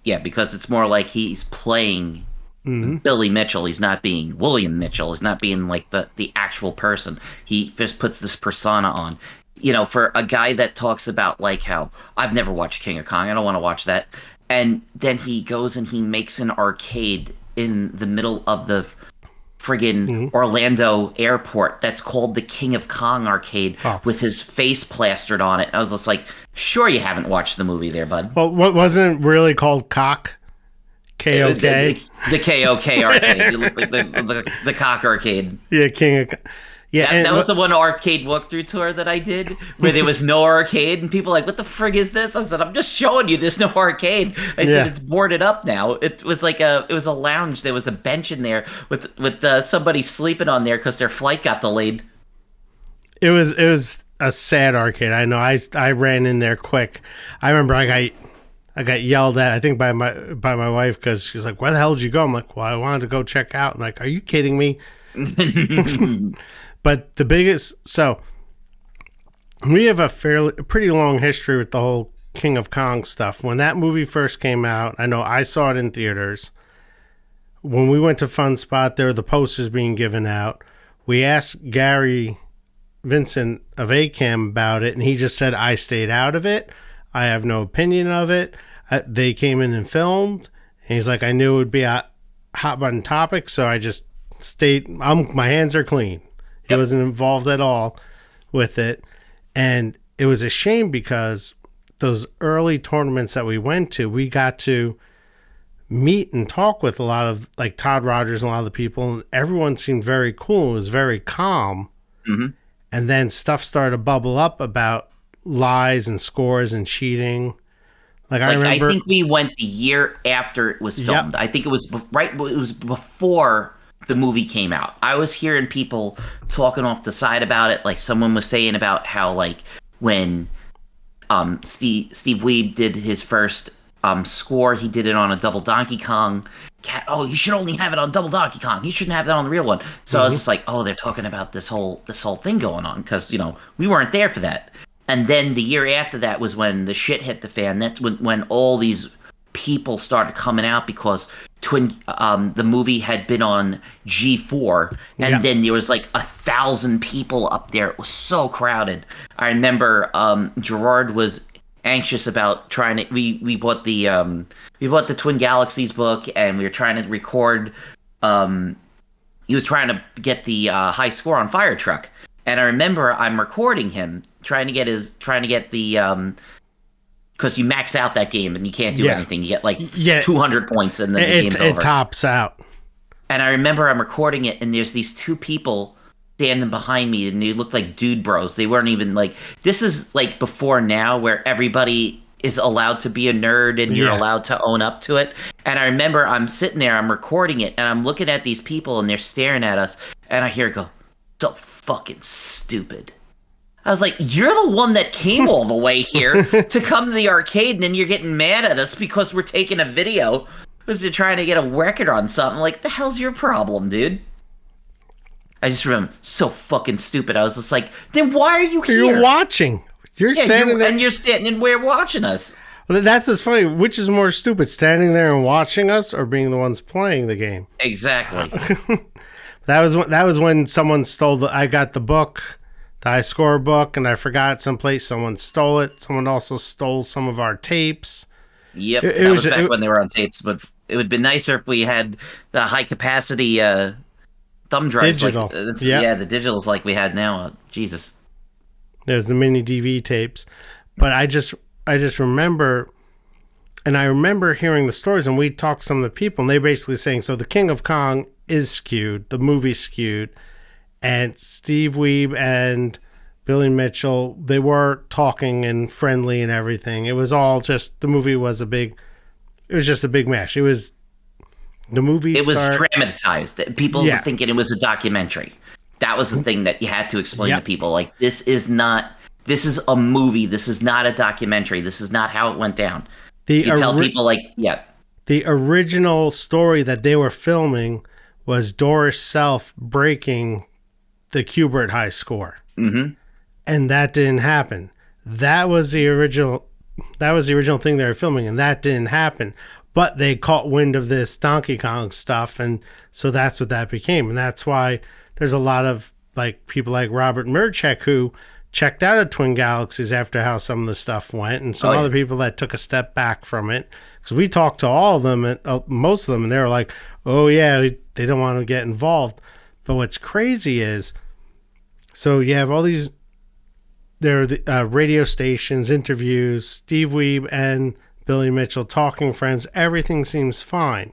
Yeah, because it's more like he's playing Billy Mitchell. He's not being William Mitchell. He's not being like the actual person. He just puts this persona on. For a guy that talks about like how I've never watched King of Kong, I don't want to watch that. And then he goes and he makes an arcade in the middle of the friggin' Orlando airport that's called the King of Kong arcade with his face plastered on it. I was just like, sure, you haven't watched the movie there, bud. Well, what wasn't it really called KOK. The KOK arcade. You look like the cock arcade. Yeah, King of. Yeah, That was the one arcade walkthrough tour that I did where there was no arcade and people were like, what the frig is this? I said, I'm just showing you there's no arcade. I said, it's boarded up now. It was a lounge. There was a bench in there with somebody sleeping on there because their flight got delayed. It was a sad arcade. I know. I ran in there quick. I remember I got yelled at, I think by my wife, because she's like, where the hell did you go? I'm like, well, I wanted to go check out. I'm like, are you kidding me? But the biggest, so we have a pretty long history with the whole King of Kong stuff. When that movie first came out, I know I saw it in theaters. When we went to Fun Spot, there were the posters being given out. We asked Gary Vincent of ACAM about it, and he just said, I stayed out of it. I have no opinion of it. They came in and filmed, and he's like, I knew it would be a hot button topic, so I just stayed. My hands are clean. He wasn't involved at all with it. And it was a shame because those early tournaments that we went to, we got to meet and talk with a lot of, like, Todd Rogers and a lot of the people, and everyone seemed very cool and was very calm. Mm-hmm. And then stuff started to bubble up about lies and scores and cheating. I remember, I think we went the year after it was filmed. I think it was it was before the movie came out. I was hearing people talking off the side about it. Like, someone was saying about how, like, when Steve Wiebe did his first score, he did it on a double Donkey Kong. Oh, you should only have it on double Donkey Kong. You shouldn't have that on the real one. So I was just like, oh, they're talking about this whole thing going on, because, we weren't there for that. And then the year after that was when the shit hit the fan. That's when all these people started coming out, because the movie had been on G4, and then there was like 1,000 people up there. It was so crowded. I remember Gerard was anxious about trying to. We bought the Twin Galaxies book, and we were trying to record. He was trying to get the high score on Fire Truck, and I remember I'm recording him trying to get the. Because you max out that game and you can't do anything. You get like 200 points and then the game's over. It tops out. And I remember I'm recording it, and there's these two people standing behind me, and they looked like dude bros. They weren't even like, this is like before now where everybody is allowed to be a nerd and you're allowed to own up to it. And I remember I'm sitting there, I'm recording it, and I'm looking at these people, and they're staring at us, and I hear it go, so fucking stupid. I was like, you're the one that came all the way here to come to the arcade, and then you're getting mad at us because we're taking a video because you're trying to get a record on something. Like, the hell's your problem, dude? I just remember, so fucking stupid. I was just like, then why are you here? You're watching. You're standing there. And you're standing and we're watching us. Well, that's what's funny. Which is more stupid, standing there and watching us, or being the ones playing the game? Exactly. That was when someone stole I got the book. The high score book, and I forgot someplace someone stole it. Someone also stole some of our tapes. Yep, that was back when they were on tapes, but it would be nicer if we had the high capacity thumb drives. Digital. Yeah, the digitals like we had now. Jesus. There's the mini DV tapes. But I just remember, and I remember hearing the stories, and we talked to some of the people, and they basically saying, so the King of Kong is skewed, the movie's skewed. And Steve Wiebe and Billy Mitchell, they were talking and friendly and everything. It was all just, the movie was just a big mash. It was, the movie It was dramatized. People were thinking it was a documentary. That was the thing that you had to explain to people. Like, this is a movie. This is not a documentary. This is not how it went down. You tell people, like, The original story that they were filming was Doris Self breaking the Kubert high score. Mm-hmm. And that didn't happen. That was the original thing they were filming, and that didn't happen. But they caught wind of this Donkey Kong stuff, and so that's what that became. And that's why there's a lot of, like, people like Robert Murchek who checked out of Twin Galaxies after how some of the stuff went, and some other people that took a step back from it. Because we talked to all of them, and most of them, and they were like, oh yeah, they don't want to get involved. But what's crazy is, so you have all these, there are the radio stations, interviews, Steve Wiebe and Billy Mitchell, Talking Friends, everything seems fine.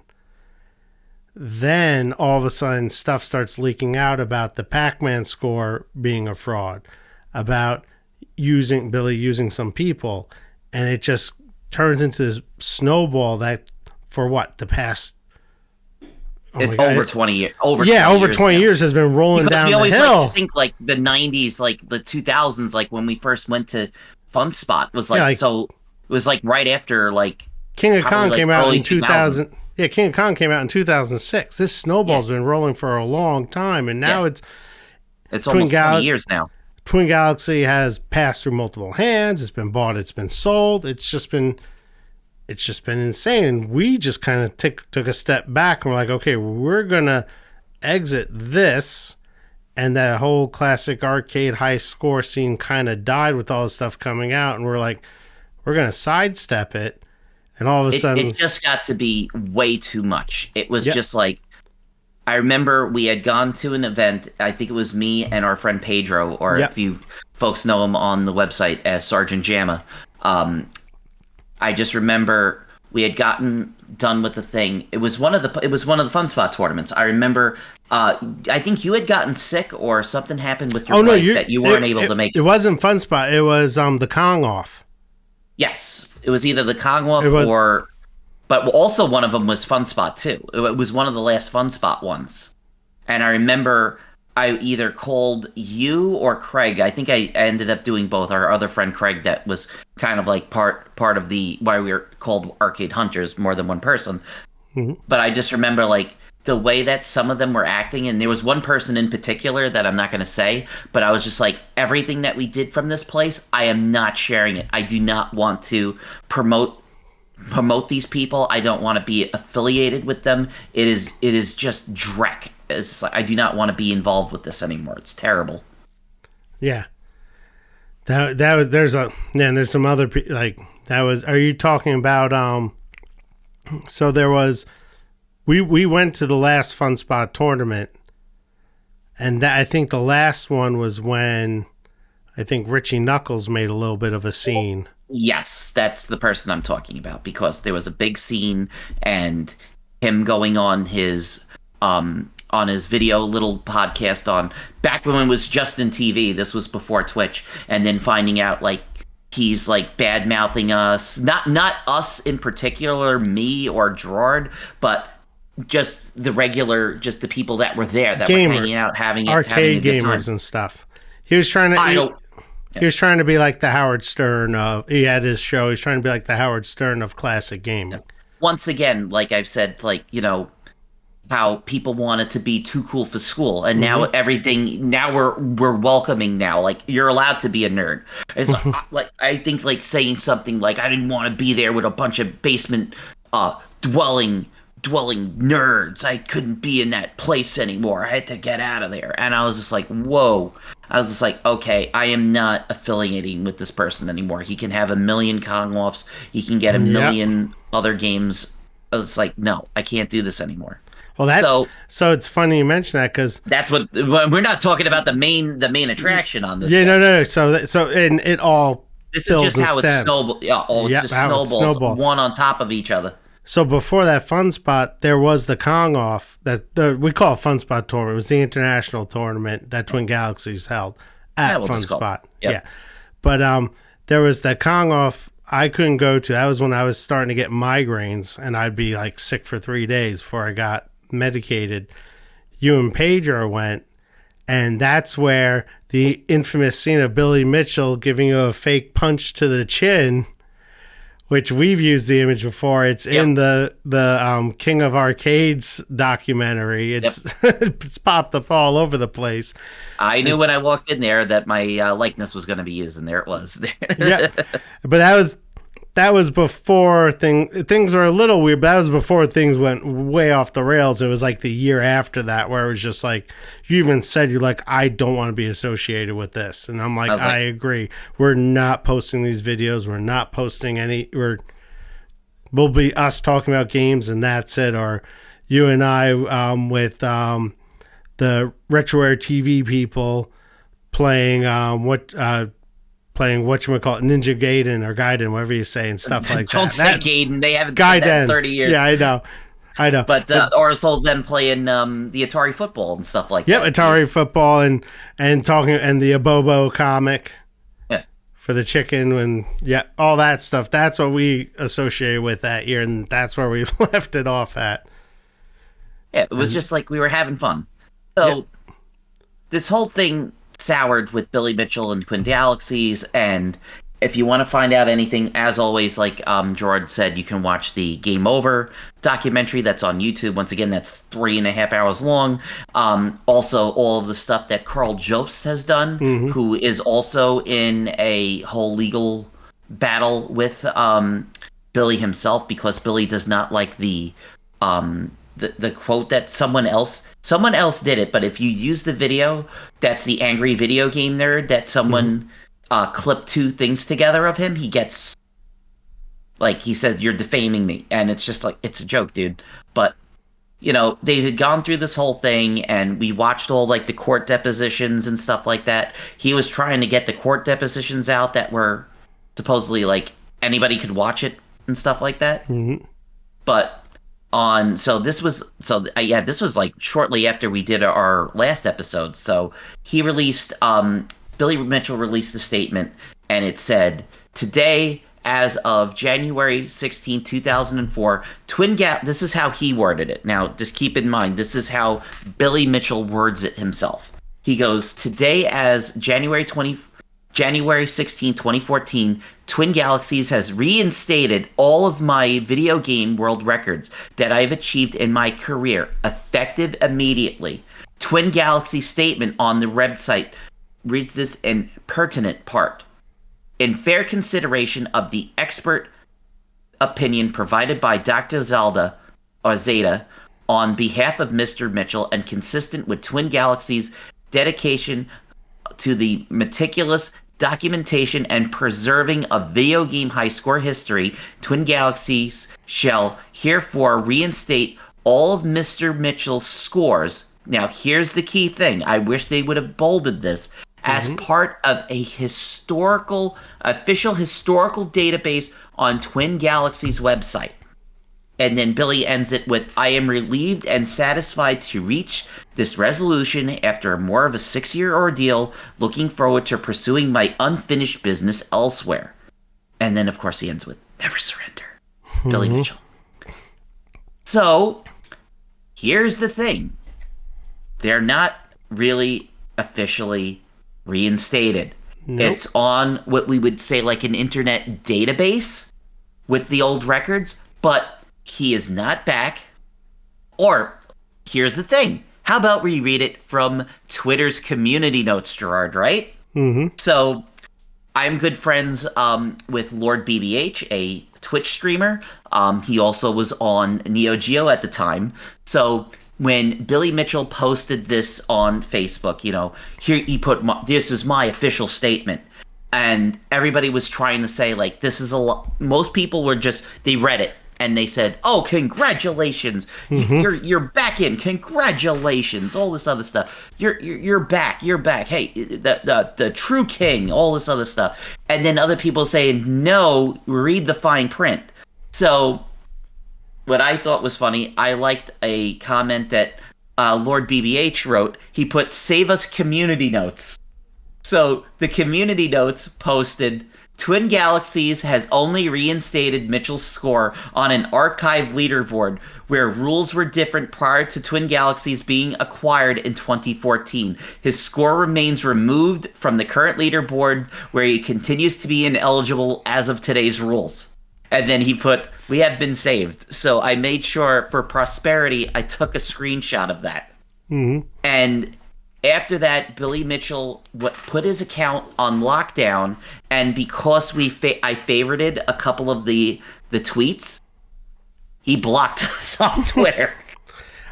Then all of a sudden stuff starts leaking out about the Pac-Man score being a fraud, about Billy using some people, and it just turns into this snowball that for what the past over 20 years. Over 20 years has been rolling because down we the always hill. like to think like the 90s, like the 2000s, like when we first went to Fun Spot was like, so it was like right after like King of Kong came out in 2000. 2000. Yeah, King of Kong came out in 2006. This snowball's been rolling for a long time, and now it's almost 20 years now. Twin Galaxy has passed through multiple hands. It's been bought. It's been sold. It's just been insane. And we just kind of took a step back and we're like, okay, we're gonna exit this, and that whole classic arcade high score scene kind of died with all this stuff coming out, and we're like, we're gonna sidestep it. And all of a sudden, it just got to be way too much. It was just like, I remember we had gone to an event. I think it was me and our friend Pedro, or if you folks know him on the website as Sergeant Jamma. I just remember we had gotten done with the thing. It was one of the Fun Spot tournaments. I remember. I think you had gotten sick or something happened with your bike that you weren't able to make. It wasn't Fun Spot. It was the Kong Off. Yes. It was either the Kong Off but also one of them was Fun Spot too. It was one of the last Fun Spot ones. And I remember I either called you or Craig. I think I ended up doing both. Our other friend Craig, that was kind of like part of the why we were called Arcade Hunters, more than one person. Mm-hmm. But I just remember like the way that some of them were acting, and there was one person in particular that I'm not going to say, but I was just like, everything that we did from this place, I am not sharing it. I do not want to promote these people. I don't want to be affiliated with them. It is just dreck. It's like, I do not want to be involved with this anymore. It's terrible. Yeah. That was there's some other like that was. Are you talking about so there was. We went to the last Fun Spot tournament, and I think the last one was when I think Richie Knuckles made a little bit of a scene. Yes, that's the person I'm talking about, because there was a big scene and him going on his video little podcast on back when it was Justin TV. This was before Twitch, and then finding out like he's like bad mouthing us, not us in particular, me or Gerard, but just the people that were there that were hanging out, having arcade having a good gamers time. And stuff. He was trying to. He was trying to be like the Howard Stern of. He had his show. He's trying to be like the Howard Stern of classic gaming. Once again, like I've said, like how people wanted to be too cool for school, and now everything. Now we're welcoming now. Like you're allowed to be a nerd. It's like I think like saying something like I didn't want to be there with a bunch of basement dwelling nerds. I couldn't be in that place anymore. I had to get out of there. And I was just like, whoa. I was just like, okay, I am not affiliating with this person anymore. He can have a million Kong Offs. He can get a million other games. I was like, no, I can't do this anymore. Well, so it's funny you mention that, because that's what we're not talking about the main attraction on this. Yeah, no. So and it all. This is just how it snowballed. Yeah, just snowballs one on top of each other. So before that Fun Spot, there was the Kong Off that we call Fun Spot tournament. It was the international tournament that Twin Galaxies held at Fun Spot. Yep. Yeah, but there was the Kong Off I couldn't go to. That was when I was starting to get migraines, and I'd be like sick for 3 days before I got medicated. You and Pedro went, and that's where the infamous scene of Billy Mitchell giving you a fake punch to the chin, which we've used the image before. It's in the King of Arcades documentary. It's it's popped up all over the place. I knew when I walked in there that my likeness was going to be used, and there it was. Yeah, but that was before things were a little weird. But that was before things went way off the rails. It was like the year after that where it was just like, you even said, you're like, I don't want to be associated with this. And I'm like, I agree. We're not posting these videos. We're not posting any. We'll be us talking about games and that's it. Or you and I with the RetroAir TV people playing playing whatchamacallit, Ninja Gaiden or Gaiden, whatever you say, and stuff like Don't that. say Gaiden. They haven't said that in 30 years. Yeah, I know. But or also them playing the Atari football and stuff like Yep, that. Atari football and talking and the Abobo comic. Yeah. For the chicken and all that stuff. That's what we associated with that year, and that's where we left it off at. Yeah, it was just like we were having fun. So this whole thing soured with Billy Mitchell and Twin Galaxies, and if you want to find out anything, as always, like Gerard said, you can watch the Game Over documentary that's on YouTube. Once again, that's 3.5 hours long. Also, all of the stuff that Carl Jobst has done, who is also in a whole legal battle with Billy himself, because Billy does not like the quote that someone else did it. But if you use the video, that's the angry video game nerd that someone clip 2 things together of him, he gets, like, he says, "You're defaming me," and it's just like, it's a joke, dude. But they had gone through this whole thing, and we watched all like the court depositions and stuff like that. He was trying to get the court depositions out that were supposedly like anybody could watch it and stuff like that. But this was like shortly after we did our last episode. So he released Billy Mitchell released a statement, and it said, "Today, as of January 16, 2004, this is how he worded it. Now, just keep in mind, this is how Billy Mitchell words it himself. He goes, "Today, as January 16, 2014, Twin Galaxies has reinstated all of my video game world records that I've achieved in my career, effective immediately. Twin Galaxies statement on the website reads this in pertinent part. In fair consideration of the expert opinion provided by Dr. Zeta on behalf of Mr. Mitchell and consistent with Twin Galaxies' dedication to the meticulous documentation and preserving of video game high score history, Twin Galaxies shall herefore reinstate all of Mr. Mitchell's scores." Now, here's the key thing. I wish they would have bolded this. "As part of a official historical database on Twin Galaxies' website." And then Billy ends it with, "I am relieved and satisfied to reach this resolution after more of a 6-year ordeal, looking forward to pursuing my unfinished business elsewhere." And then, of course, he ends with, "Never surrender, Billy Mitchell." So, here's the thing. They're not really officially reinstated. Nope. It's on what we would say like an internet database with the old records, but he is not back. Or, here's the thing. How about we read it from Twitter's community notes, Gerard, right? So, I'm good friends with Lord BBH, a Twitch streamer. He also was on Neo Geo at the time. So, when Billy Mitchell posted this on Facebook, here he put, "This is my official statement." And everybody was trying to say, like, this is most people were just, they read it and they said, "Oh, congratulations. You're back in. Congratulations." All this other stuff. You're back. You're back. Hey, the true king, all this other stuff. And then other people saying, "No, read the fine print." So, what I thought was funny, I liked a comment that Lord BBH wrote. He put, "Save us community notes." So the community notes posted, "Twin Galaxies has only reinstated Mitchell's score on an archive leaderboard where rules were different prior to Twin Galaxies being acquired in 2014. His score remains removed from the current leaderboard where he continues to be ineligible as of today's rules." And then he put, "We have been saved." So I made sure for prosperity, I took a screenshot of that. And after that, Billy Mitchell put his account on lockdown. And because I favorited a couple of the tweets, he blocked us on Twitter.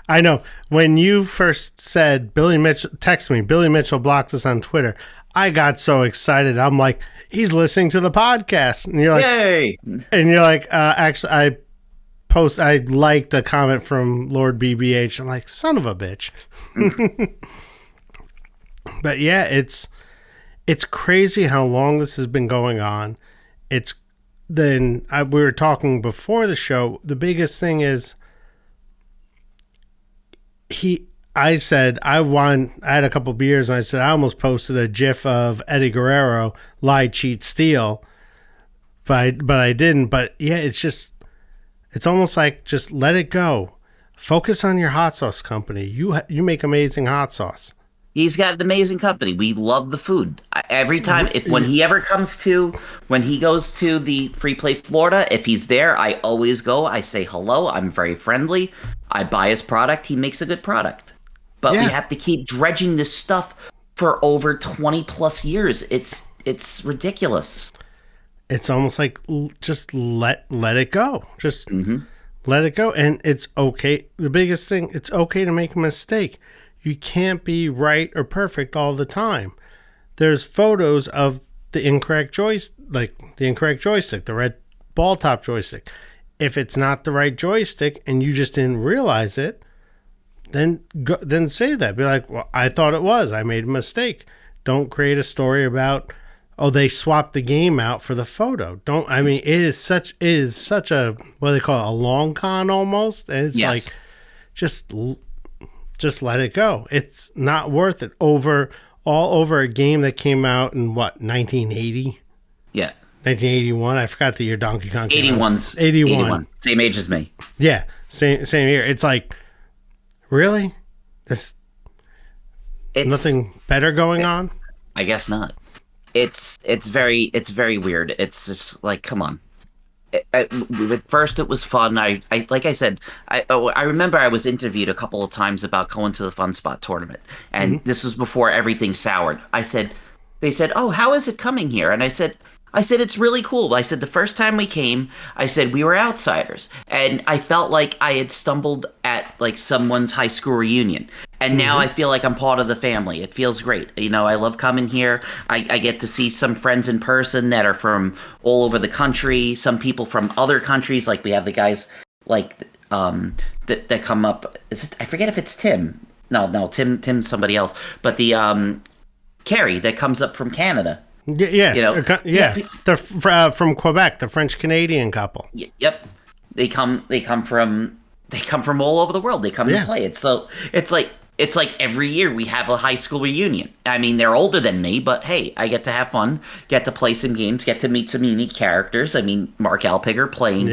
I know. When you first said Billy Mitchell blocked us on Twitter, I got so excited. I'm like, he's listening to the podcast. And you're like, "Yay!" And you're like, actually, I liked a comment from Lord BBH. I'm like, son of a bitch. But yeah, it's crazy how long this has been going on. It's we were talking before the show. The biggest thing is I said I had a couple beers and I said I almost posted a GIF of Eddie Guerrero lie, cheat, steal, but I didn't. But yeah, it's almost like just let it go. Focus on your hot sauce company. You make amazing hot sauce. He's got an amazing company. We love the food. Every time, when he goes to the Free Play Florida, if he's there, I always go. I say hello. I'm very friendly. I buy his product. He makes a good product. But we have to keep dredging this stuff for over 20 plus years. It's ridiculous. It's almost like just let it go. Just let it go. And it's okay. The biggest thing, it's okay to make a mistake. You can't be right or perfect all the time. There's photos of the incorrect joystick, the red ball top joystick. If it's not the right joystick and you just didn't realize it, then say that. Be like, well, I thought it was. I made a mistake. Don't create a story about, oh, they swapped the game out for the photo. It is such a, what do they call it, a long con almost. And it's like, just let it go. It's not worth it all over a game that came out in 1980? Yeah. 1981. I forgot the year Donkey Kong came out. 81. Same age as me. Yeah. Same year. It's like, really? It's nothing better going on? I guess not. It's very weird. It's just like, come on. At first it was fun. I like I said, I remember I was interviewed a couple of times about going to the Fun Spot tournament, and this was before everything soured. They said, oh, how is it coming here? And I said, it's really cool. I said, the first time we came, I said, we were outsiders. And I felt like I had stumbled at like someone's high school reunion. And now I feel like I'm part of the family. It feels great. You know, I love coming here. I get to see some friends in person that are from all over the country. Some people from other countries. Like we have the guys like that come up. I forget if it's Tim. No, Tim's somebody else. But the Carrie that comes up from Canada. Yeah, you know, they're from Quebec, the French Canadian couple. Yep, they come from all over the world. They come and play it. So it's like every year we have a high school reunion. I mean, they're older than me, but hey, I get to have fun, get to play some games, get to meet some unique characters. I mean, Mark Alpigger playing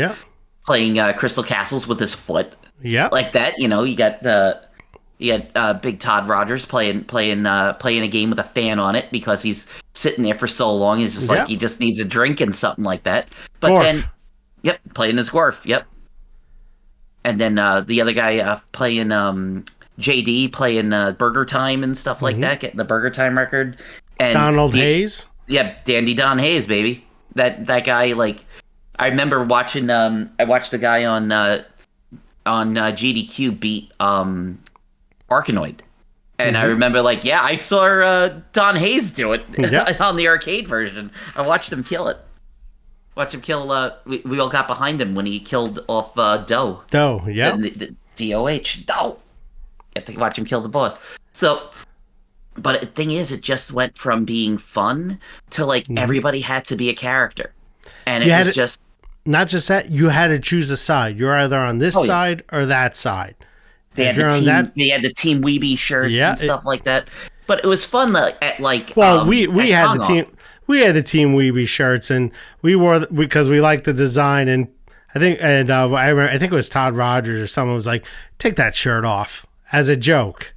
Crystal Castles with his foot, like that. You know, you got Big Todd Rogers playing a game with a fan on it because he's sitting there for so long. He's just like he just needs a drink and something like that. But Gorf. then, playing his Gorf. Yep. And then the other guy playing JD playing Burger Time and stuff like that, getting the Burger Time record. And Donald Hayes. Yeah, Dandy Don Hayes, baby. That guy, like, I remember watching. I watched a guy on GDQ beat Arkanoid. And I remember, like, I saw Don Hayes do it on the arcade version. I watched him kill it. Watch him kill. We all got behind him when he killed off Doe. Doe, yeah. The DOH. Doe. Get to watch him kill the boss. So, but the thing is, it just went from being fun to, like, everybody had to be a character. And it was just... Not just that, you had to choose a side. You're either on this side or that side. They had the Team Weeby shirts and stuff like that. But it was fun we had the Team Weeby shirts, and we wore because we liked the design, and I think it was Todd Rogers or someone was like, take that shirt off as a joke.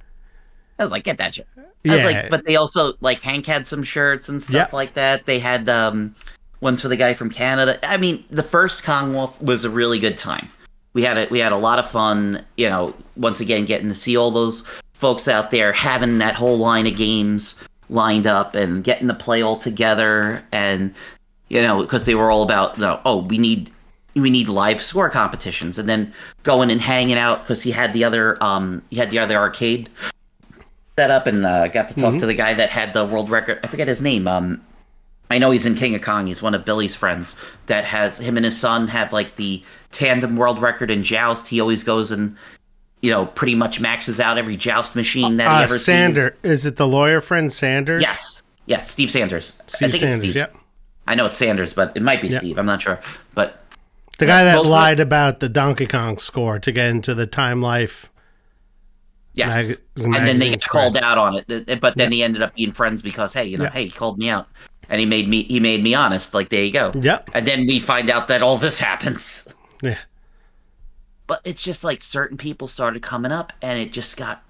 I was like, get that shirt. I was like, but they also, like, Hank had some shirts and stuff like that. They had ones for the guy from Canada. I mean, the first Kongwolf was a really good time. We had a lot of fun, you know, once again, getting to see all those folks out there, having that whole line of games lined up and getting to play all together. And, you know, because they were all about, we need live score competitions, and then going and hanging out because he had the other arcade set up, and got to talk to the guy that had the world record. I forget his name. I know he's in King of Kong. He's one of Billy's friends that has him and his son have like the tandem world record in joust. He always goes and, you know, pretty much maxes out every joust machine that he ever sees. Is it the lawyer friend Sanders? Yeah, Steve Sanders. Steve I think Sanders, it's Steve. yep. I know it's Sanders, but it might be Steve. I'm not sure. But The guy that most of lied about the Donkey Kong score to get into the Time Life. yes, and then they magazine get spread. called out on it. But then he ended up being friends because, hey, hey, he called me out, and he made me honest. Like, there you go. Yep. And then we find out that all this happens. Yeah. But it's just like certain people started coming up, and it just got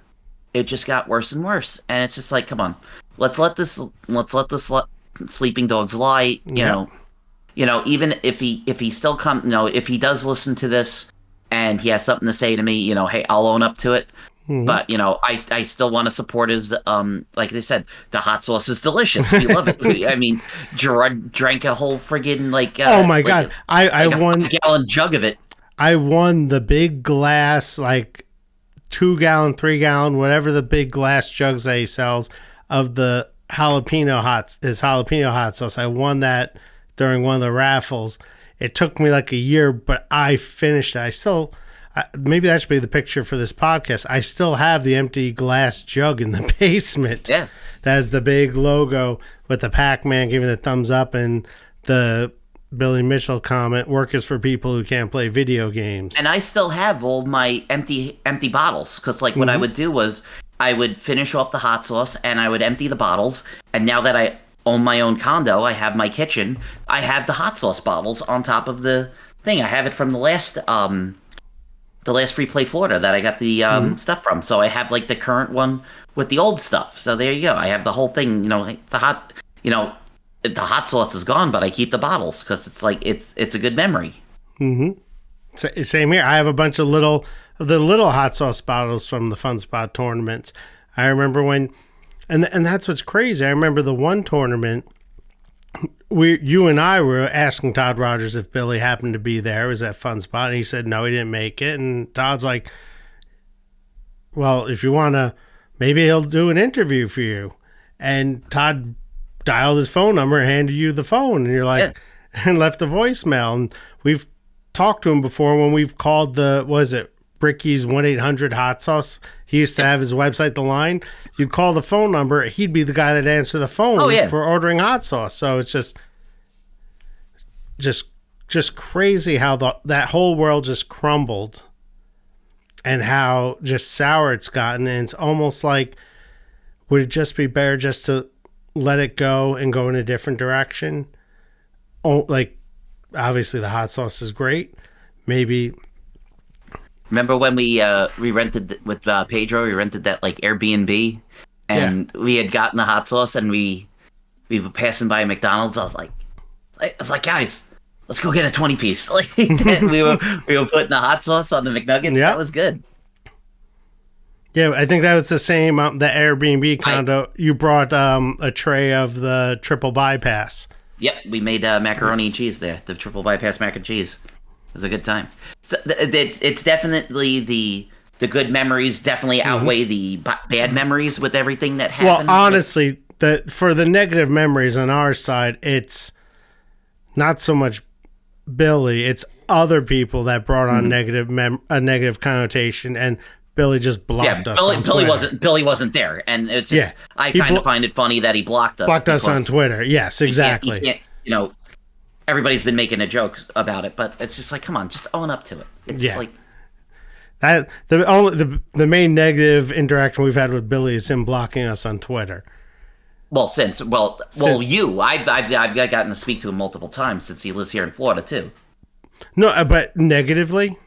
worse and worse. And it's just like, come on, let's let this sleeping dogs lie. You know, even if he still if he does listen to this and he has something to say to me, hey, I'll own up to it. Mm-hmm. But I still want to support his like they said, the hot sauce is delicious. We love it. I mean, Gerard drank a whole friggin' oh my god, I won a gallon jug of it. I won the big glass, like 2 gallon, 3 gallon, whatever the big glass jugs that he sells of the jalapeno hot sauce. I won that during one of the raffles. It took me like a year, but I finished it. Maybe that should be the picture for this podcast. I still have the empty glass jug in the basement. Yeah. That has the big logo with the Pac-Man giving the thumbs up and the Billy Mitchell comment, work is for people who can't play video games. And I still have all my empty bottles, because like what I would do was I would finish off the hot sauce and I would empty the bottles. And now that I own my own condo, I have my kitchen, I have the hot sauce bottles on top of the thing. I have it from the last Free Play Florida that I got the stuff from. So I have like the current one with the old stuff. So there you go. I have the whole thing, the hot sauce is gone, but I keep the bottles because it's like it's a good memory. Mm-hmm. Same here. I have a bunch of little hot sauce bottles from the Fun Spot tournaments. I remember when, and that's what's crazy. I remember the one tournament. You and I were asking Todd Rogers if Billy happened to be there. It was at Fun Spot, and he said no, he didn't make it. And Todd's like, "Well, if you want to, maybe he'll do an interview for you." And Todd dialed his phone number and handed you the phone, and you're like, and left a voicemail. And we've talked to him before when we've called Bricky's 1-800 hot sauce. He used to have his website, The Line. You'd call the phone number, he'd be the guy that answered the phone for ordering hot sauce. So it's just crazy how that whole world just crumbled and how just sour it's gotten. And it's almost like, would it just be better just to let it go and go in a different direction? Oh, like, obviously the hot sauce is great. Maybe. Remember when we rented with Pedro? We rented that like Airbnb, and we had gotten the hot sauce, and we were passing by McDonald's. I was like, guys, let's go get a 20-piece. Like we were putting the hot sauce on the McNuggets. Yeah. That was good. Yeah, I think that was the same. The Airbnb condo. You brought a tray of the triple bypass. Yep, we made macaroni and cheese there. The triple bypass mac and cheese. It was a good time. So it's definitely the good memories definitely outweigh the bad memories with everything that happened. Well, honestly, for the negative memories on our side, it's not so much Billy. It's other people that brought on a negative connotation, and Billy just blocked us. Billy wasn't there, and it's just I kind of find it funny that he blocked us. Blocked us on Twitter. Yes, exactly. He can't, everybody's been making a joke about it, but it's just like, come on, just own up to it. It's like that. The main negative interaction we've had with Billy is him blocking us on Twitter. Well, I've gotten to speak to him multiple times since he lives here in Florida too. No, but negatively.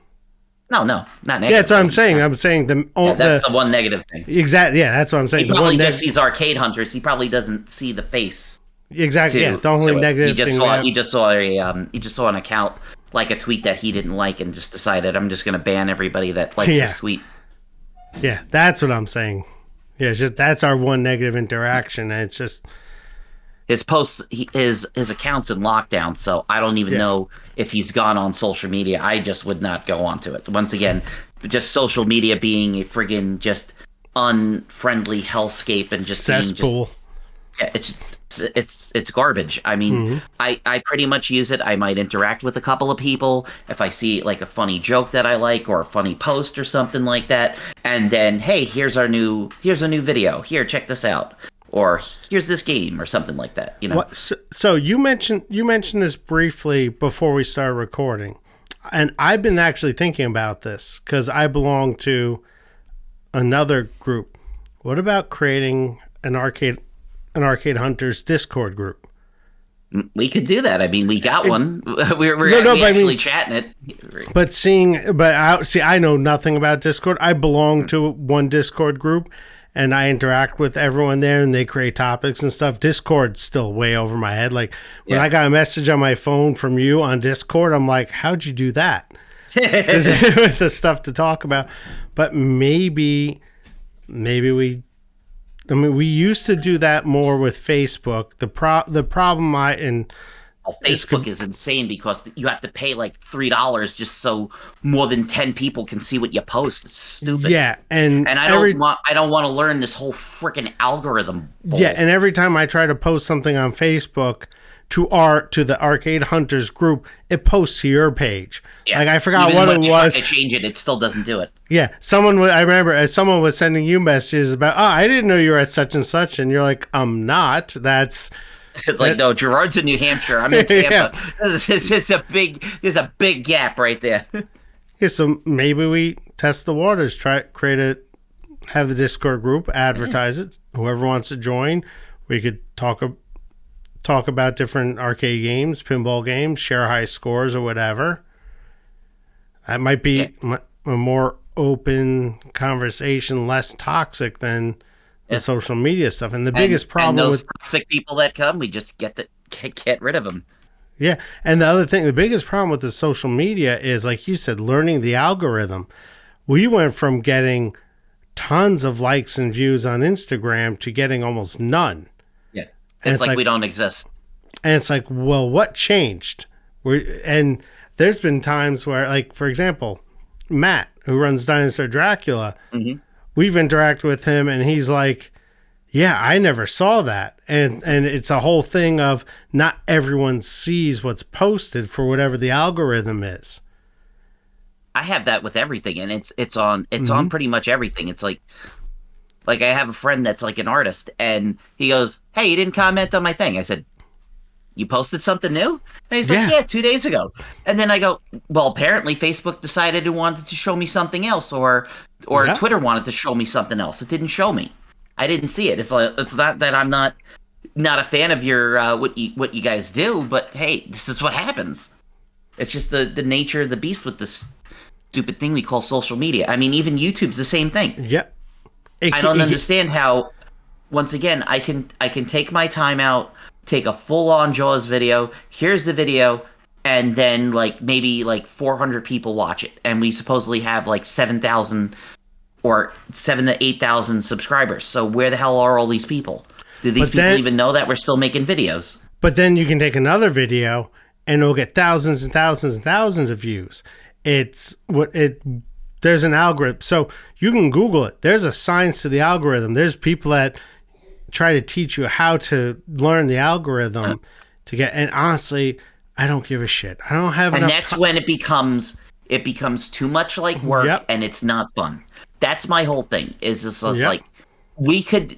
No, not negative. Yeah, that's what I'm saying. I'm saying that's the one negative thing. Exactly. Yeah, that's what I'm saying. He probably just sees Arcade Hunters. He probably doesn't see the face. Exactly. The only negative thing. He just saw an account, like a tweet that he didn't like, and just decided, I'm just going to ban everybody that likes this tweet. Yeah, that's what I'm saying. Yeah, it's just that's our one negative interaction. And it's just his posts, his account's in lockdown, so I don't even know if he's gone on social media. I just would not go onto it. Once again, just social media being a friggin' just unfriendly hellscape and just cesspool. It's garbage. I mean, I pretty much use it. I might interact with a couple of people if I see like a funny joke that I like or a funny post or something like that. And then, hey, here's a new video. Here, check this out. or here's this game or something like that. You know. What, so you mentioned this briefly before we started recording, and I've been actually thinking about this because I belong to another group. What about creating an Arcade Hunters Discord group? We could do that. I mean, we got one. We're actually chatting it. But I know nothing about Discord. I belong to one Discord group, and I interact with everyone there, and they create topics and stuff. Discord's still way over my head. Like, when I got a message on my phone from you on Discord, I'm like, how'd you do that? The stuff to talk about. But maybe we used to do that more with Facebook. The problem Facebook is insane because you have to pay like $3 just so more than 10 people can see what you post. It's stupid. Yeah, and I don't want to learn this whole freaking algorithm. Bull. Yeah, and every time I try to post something on Facebook to the Arcade Hunters group, it posts to your page. Yeah. Like, I forgot what it was. I change it, it still doesn't do it. Yeah, I remember someone was sending you messages about, I didn't know you were at such and such, and you're like, I'm not. It's like, no, Gerard's in New Hampshire. I'm in Tampa. Yeah. There's a big gap right there. Yeah, so maybe we test the waters, have the Discord group, advertise it. Whoever wants to join, we could talk about different arcade games, pinball games, share high scores or whatever. That might be a more open conversation, less toxic than the social media stuff. And the biggest problem with toxic people that come, we just get rid of them. Yeah. And the biggest problem with the social media is, like you said, learning the algorithm. We went from getting tons of likes and views on Instagram to getting almost none. Yeah. It's like we don't exist. And it's like, well, what changed? And there's been times where, like, for example, Matt, who runs Dinosaur Dracula, we've interacted with him, and he's like, yeah, I never saw that. And it's a whole thing of not everyone sees what's posted for whatever the algorithm is. I have that with everything, and it's on pretty much everything. It's like I have a friend that's like an artist, and he goes, hey, you didn't comment on my thing. I said, you posted something new? And he's like, yeah, 2 days ago. And then I go, well, apparently Facebook decided it wanted to show me something else, or Twitter wanted to show me something else. It didn't show me. I didn't see it. It's not that I'm not a fan of your what you guys do, but hey, this is what happens. It's just the nature of the beast with this stupid thing we call social media. I mean, even YouTube's the same thing. Yep. I don't understand how. Once again, I can take my time out, take a full-on Jaws video. Here's the video, and then maybe 400 people watch it, and we supposedly have 7,000 or 7,000 to 8,000 subscribers. So where the hell are all these people? Do these people even know that we're still making videos? But then you can take another video, and it'll get thousands and thousands and thousands of views. There's an algorithm, so you can Google it. There's a science to the algorithm. There's people that try to teach you how to learn the algorithm to get. And honestly, I don't give a shit. I don't have enough. And that's when it becomes too much like work, and it's not fun. That's my whole thing. Is this like we could,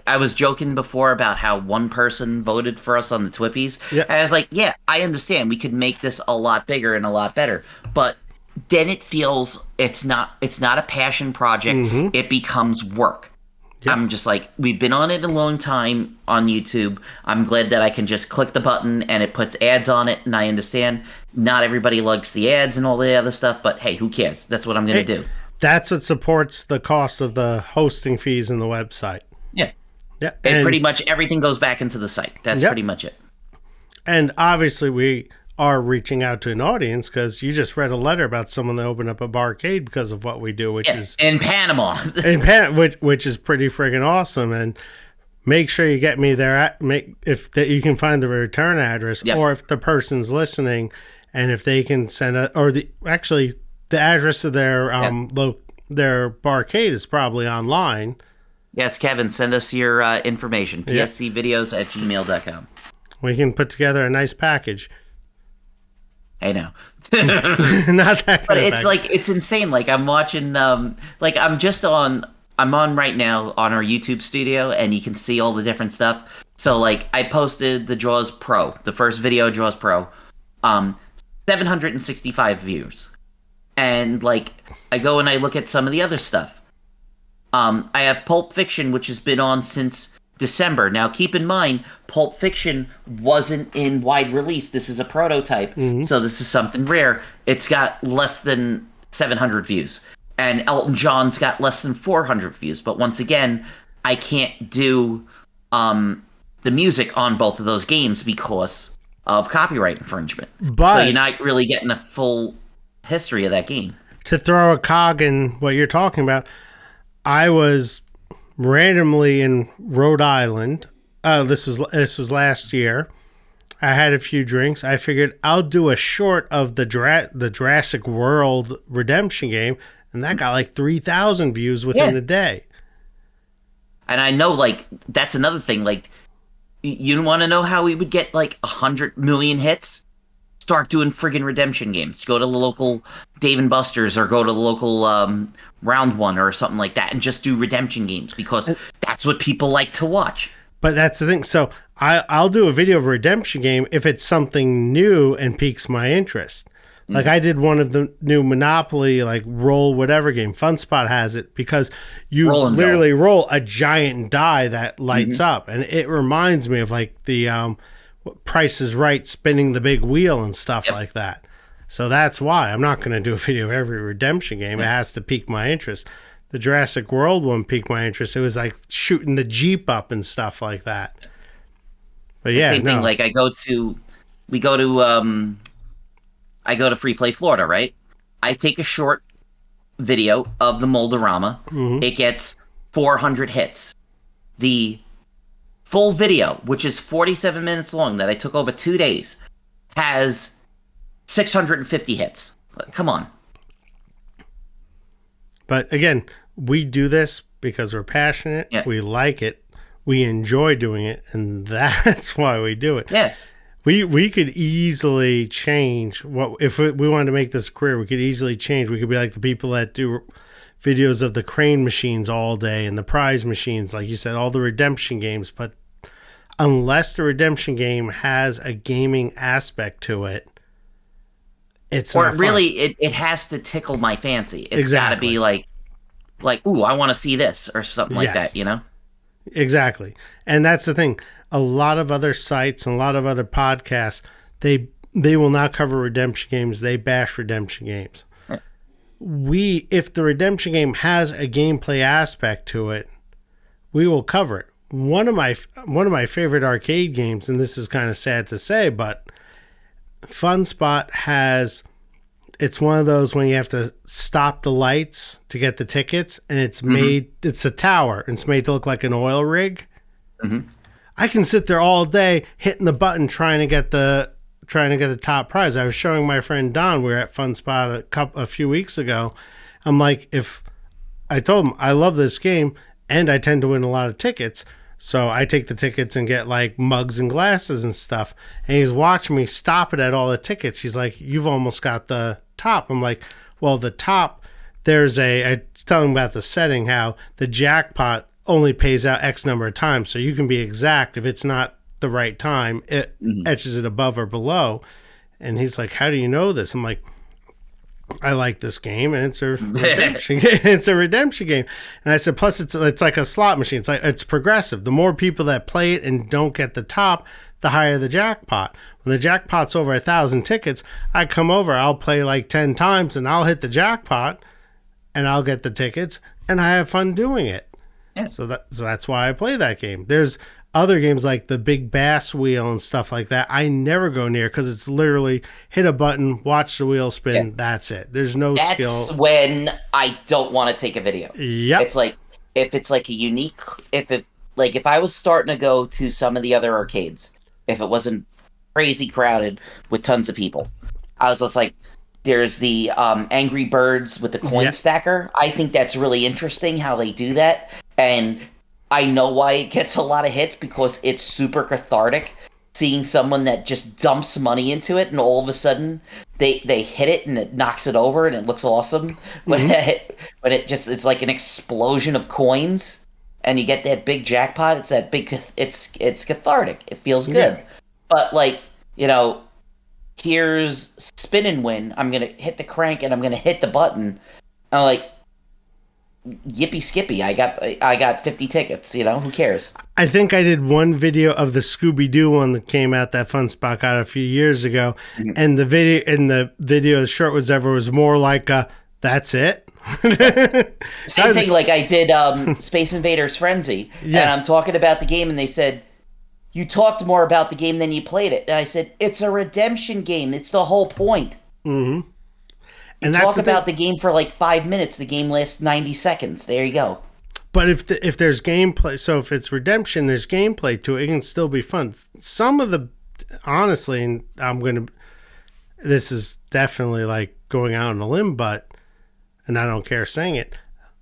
I was joking before about how one person voted for us on the Twippies. And I was like, yeah, I understand. We could make this a lot bigger and a lot better, but then it feels it's not a passion project. It becomes work. I'm just like, we've been on it a long time on YouTube. I'm glad that I can just click the button and it puts ads on it, and I understand not everybody likes the ads and all the other stuff, but hey, who cares? That's what I'm going to do. That's what supports the cost of the hosting fees in the website. Yeah. Yeah. And pretty much everything goes back into the site. That's pretty much it. And obviously we are reaching out to an audience, because you just read a letter about someone that opened up a barcade because of what we do, which is in Panama, which is pretty friggin' awesome. And make sure you get me there. You can find the return address, or if the person's listening, and if they can send the address of their their barcade is probably online. Yes, Kevin, send us your information. pscvideos@gmail.com. We can put together a nice package. I know. Not that but it's package. It's insane. I'm watching I'm just on I'm on right now on our YouTube studio, and you can see all the different stuff. So, like, I posted the Jaws Pro, the first video of Jaws Pro, 765 views. And, like, I go and I look at some of the other stuff. I have Pulp Fiction, which has been on since December. Now, keep in mind, Pulp Fiction wasn't in wide release. This is a prototype, so this is something rare. It's got less than 700 views. And Elton John's got less than 400 views. But once again, I can't do the music on both of those games because of copyright infringement. But so you're not really getting a full history of that game. To throw a cog in what you're talking about, I was randomly in Rhode Island. This was last year. I had a few drinks. I figured I'll do a short of the Jurassic World Redemption game, and that got like 3,000 views within a day. And I know, like, that's another thing. Like, you want to know how we would get like 100 million hits? Start doing friggin' redemption games. Go to the local Dave & Buster's or go to the local Round One or something like that and just do redemption games because that's what people like to watch. But that's the thing. So I'll do a video of a redemption game if it's something new and piques my interest. Like I did one of the new Monopoly, like roll whatever game. FunSpot has it because you literally roll a giant die that lights up. And it reminds me of like the Price is Right, spinning the big wheel and stuff like that. So that's why I'm not going to do a video of every redemption game. It has to pique my interest. The Jurassic World one piqued my interest. It was like shooting the Jeep up and stuff like that. But yeah, same thing. Like I go to Free Play Florida, right? I take a short video of the Moldorama. It gets 400 hits. The full video, which is 47 minutes long, that I took over 2 days, has 650 hits. Come on. But again, we do this because we're passionate. Yeah. We like it. We enjoy doing it. And that's why we do it. Yeah. We could easily change if we wanted to make this a career. We could easily change. We could be like the people that do videos of the crane machines all day and the prize machines, like you said, all the redemption games. But unless the redemption game has a gaming aspect to it, it's not fun. It has to tickle my fancy. It's got to be like, ooh, I want to see this or something like that. You know? Exactly, and that's the thing. A lot of other sites and a lot of other podcasts, they will not cover redemption games. They bash redemption games. Right. If the redemption game has a gameplay aspect to it, we will cover it. One of my favorite arcade games, and this is kind of sad to say, but FunSpot has. It's one of those when you have to stop the lights to get the tickets, and it's made. It's a tower, and it's made to look like an oil rig. I can sit there all day hitting the button trying to get the top prize. I was showing my friend Don. We were at FunSpot a few weeks ago. I'm like, I told him I love this game and I tend to win a lot of tickets, so I take the tickets and get like mugs and glasses and stuff. And he's watching me stop it at all the tickets. He's like, "You've almost got the top." I'm like, "Well, the top. I was telling him about the setting, how the jackpot only pays out X number of times. So you can be exact. If it's not the right time, it etches it above or below." And he's like, "How do you know this?" I'm like, "I like this game, and it's a redemption game. It's a redemption game." And I said, plus it's like a slot machine. It's progressive. The more people that play it and don't get the top, the higher the jackpot. When the jackpot's over 1,000 tickets, I come over, I'll play like 10 times, and I'll hit the jackpot, and I'll get the tickets, and I have fun doing it. Yeah. So that's why I play that game. There's other games like the Big Bass Wheel and stuff like that. I never go near because it's literally hit a button, watch the wheel spin. Yeah. That's it. There's no skill. That's when I don't want to take a video. Yep. It's like if it's like a unique. If I was starting to go to some of the other arcades, if it wasn't crazy crowded with tons of people, I was just like, there's the Angry Birds with the coin stacker. I think that's really interesting how they do that. And I know why it gets a lot of hits because it's super cathartic seeing someone that just dumps money into it and all of a sudden they hit it and it knocks it over and it looks awesome when but it's like an explosion of coins, and you get that big jackpot. It's that big. It's cathartic. It feels good. Yeah. But like, here's spin and win. I'm gonna hit the crank and I'm gonna hit the button. I'm like, yippee skippy! I got 50 tickets. Who cares? I think I did one video of the Scooby-Doo one that came out, that Fun Spot got a few years ago, and the video, the short was more like that's it. Same thing. Like I did Space Invaders Frenzy, and I'm talking about the game, and they said, you talked more about the game than you played it. And I said, it's a redemption game. It's the whole point. Mm-hmm. And talk about the game for like 5 minutes. The game lasts 90 seconds. There you go. But if there's gameplay, so if it's redemption, there's gameplay to it. It can still be fun. Some of the, honestly, and this is definitely like going out on a limb, and I don't care saying it,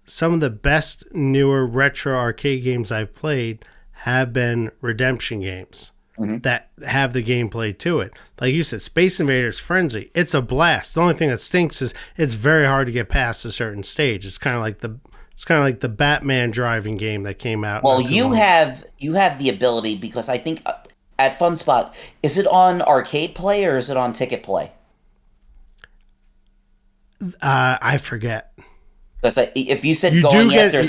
some of the best newer retro arcade games I've played have been redemption games that have the gameplay to it. Like you said, Space Invaders Frenzy, it's a blast. The only thing that stinks is it's very hard to get past a certain stage. It's kind of like the Batman driving game that came out. Well, you have the ability, because I think at Fun Spot, is it on Arcade Play or is it on Ticket Play? I forget. Because if you said going after,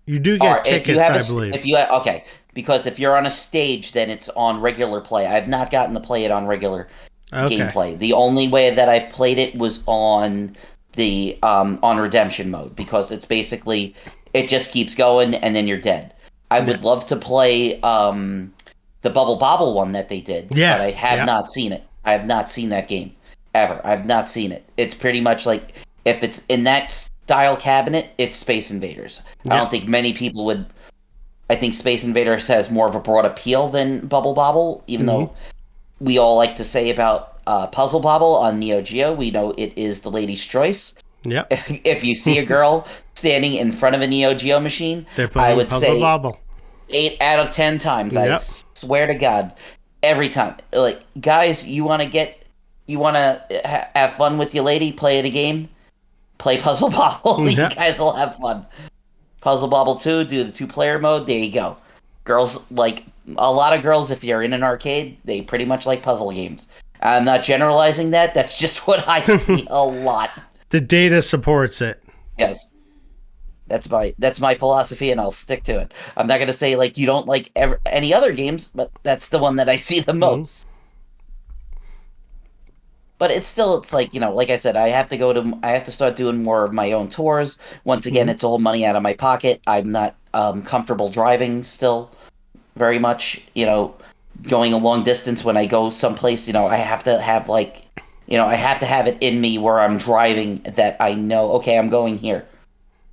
you do get tickets, I believe. Okay, because if you're on a stage, then it's on regular play. I've not gotten to play it on regular gameplay. The only way that I've played it was on the on redemption mode, because it's basically, it just keeps going and then you're dead. I would love to play the Bubble Bobble one that they did, but I have not seen it. I have not seen that game ever. I've not seen it. It's pretty much like, if it's in that style cabinet, it's Space Invaders. I don't think many people would. I think Space Invaders has more of a broad appeal than Bubble Bobble, even though we all like to say about Puzzle Bobble on Neo Geo, we know it is the lady's choice. Yep. If you see a girl standing in front of a Neo Geo machine, they're playing I would Puzzle say Bobble. 8 out of 10 times. I swear to God, every time. Like, guys, you want to have fun with your lady, play a game, play Puzzle Bobble. You guys will have fun. Puzzle Bobble 2, do the 2-player mode. There you go. Girls, like, a lot of girls, if you're in an arcade, they pretty much like puzzle games. I'm not generalizing that. That's just what I see a lot. The data supports it. Yes. That's my philosophy, and I'll stick to it. I'm not going to say, like, you don't like any other games, but that's the one that I see the most. But it's like, like I said, I have to start doing more of my own tours. Once again, it's all money out of my pocket. I'm not comfortable driving still very much, going a long distance when I go someplace, I have to have I have to have it in me where I'm driving that I know, okay, I'm going here.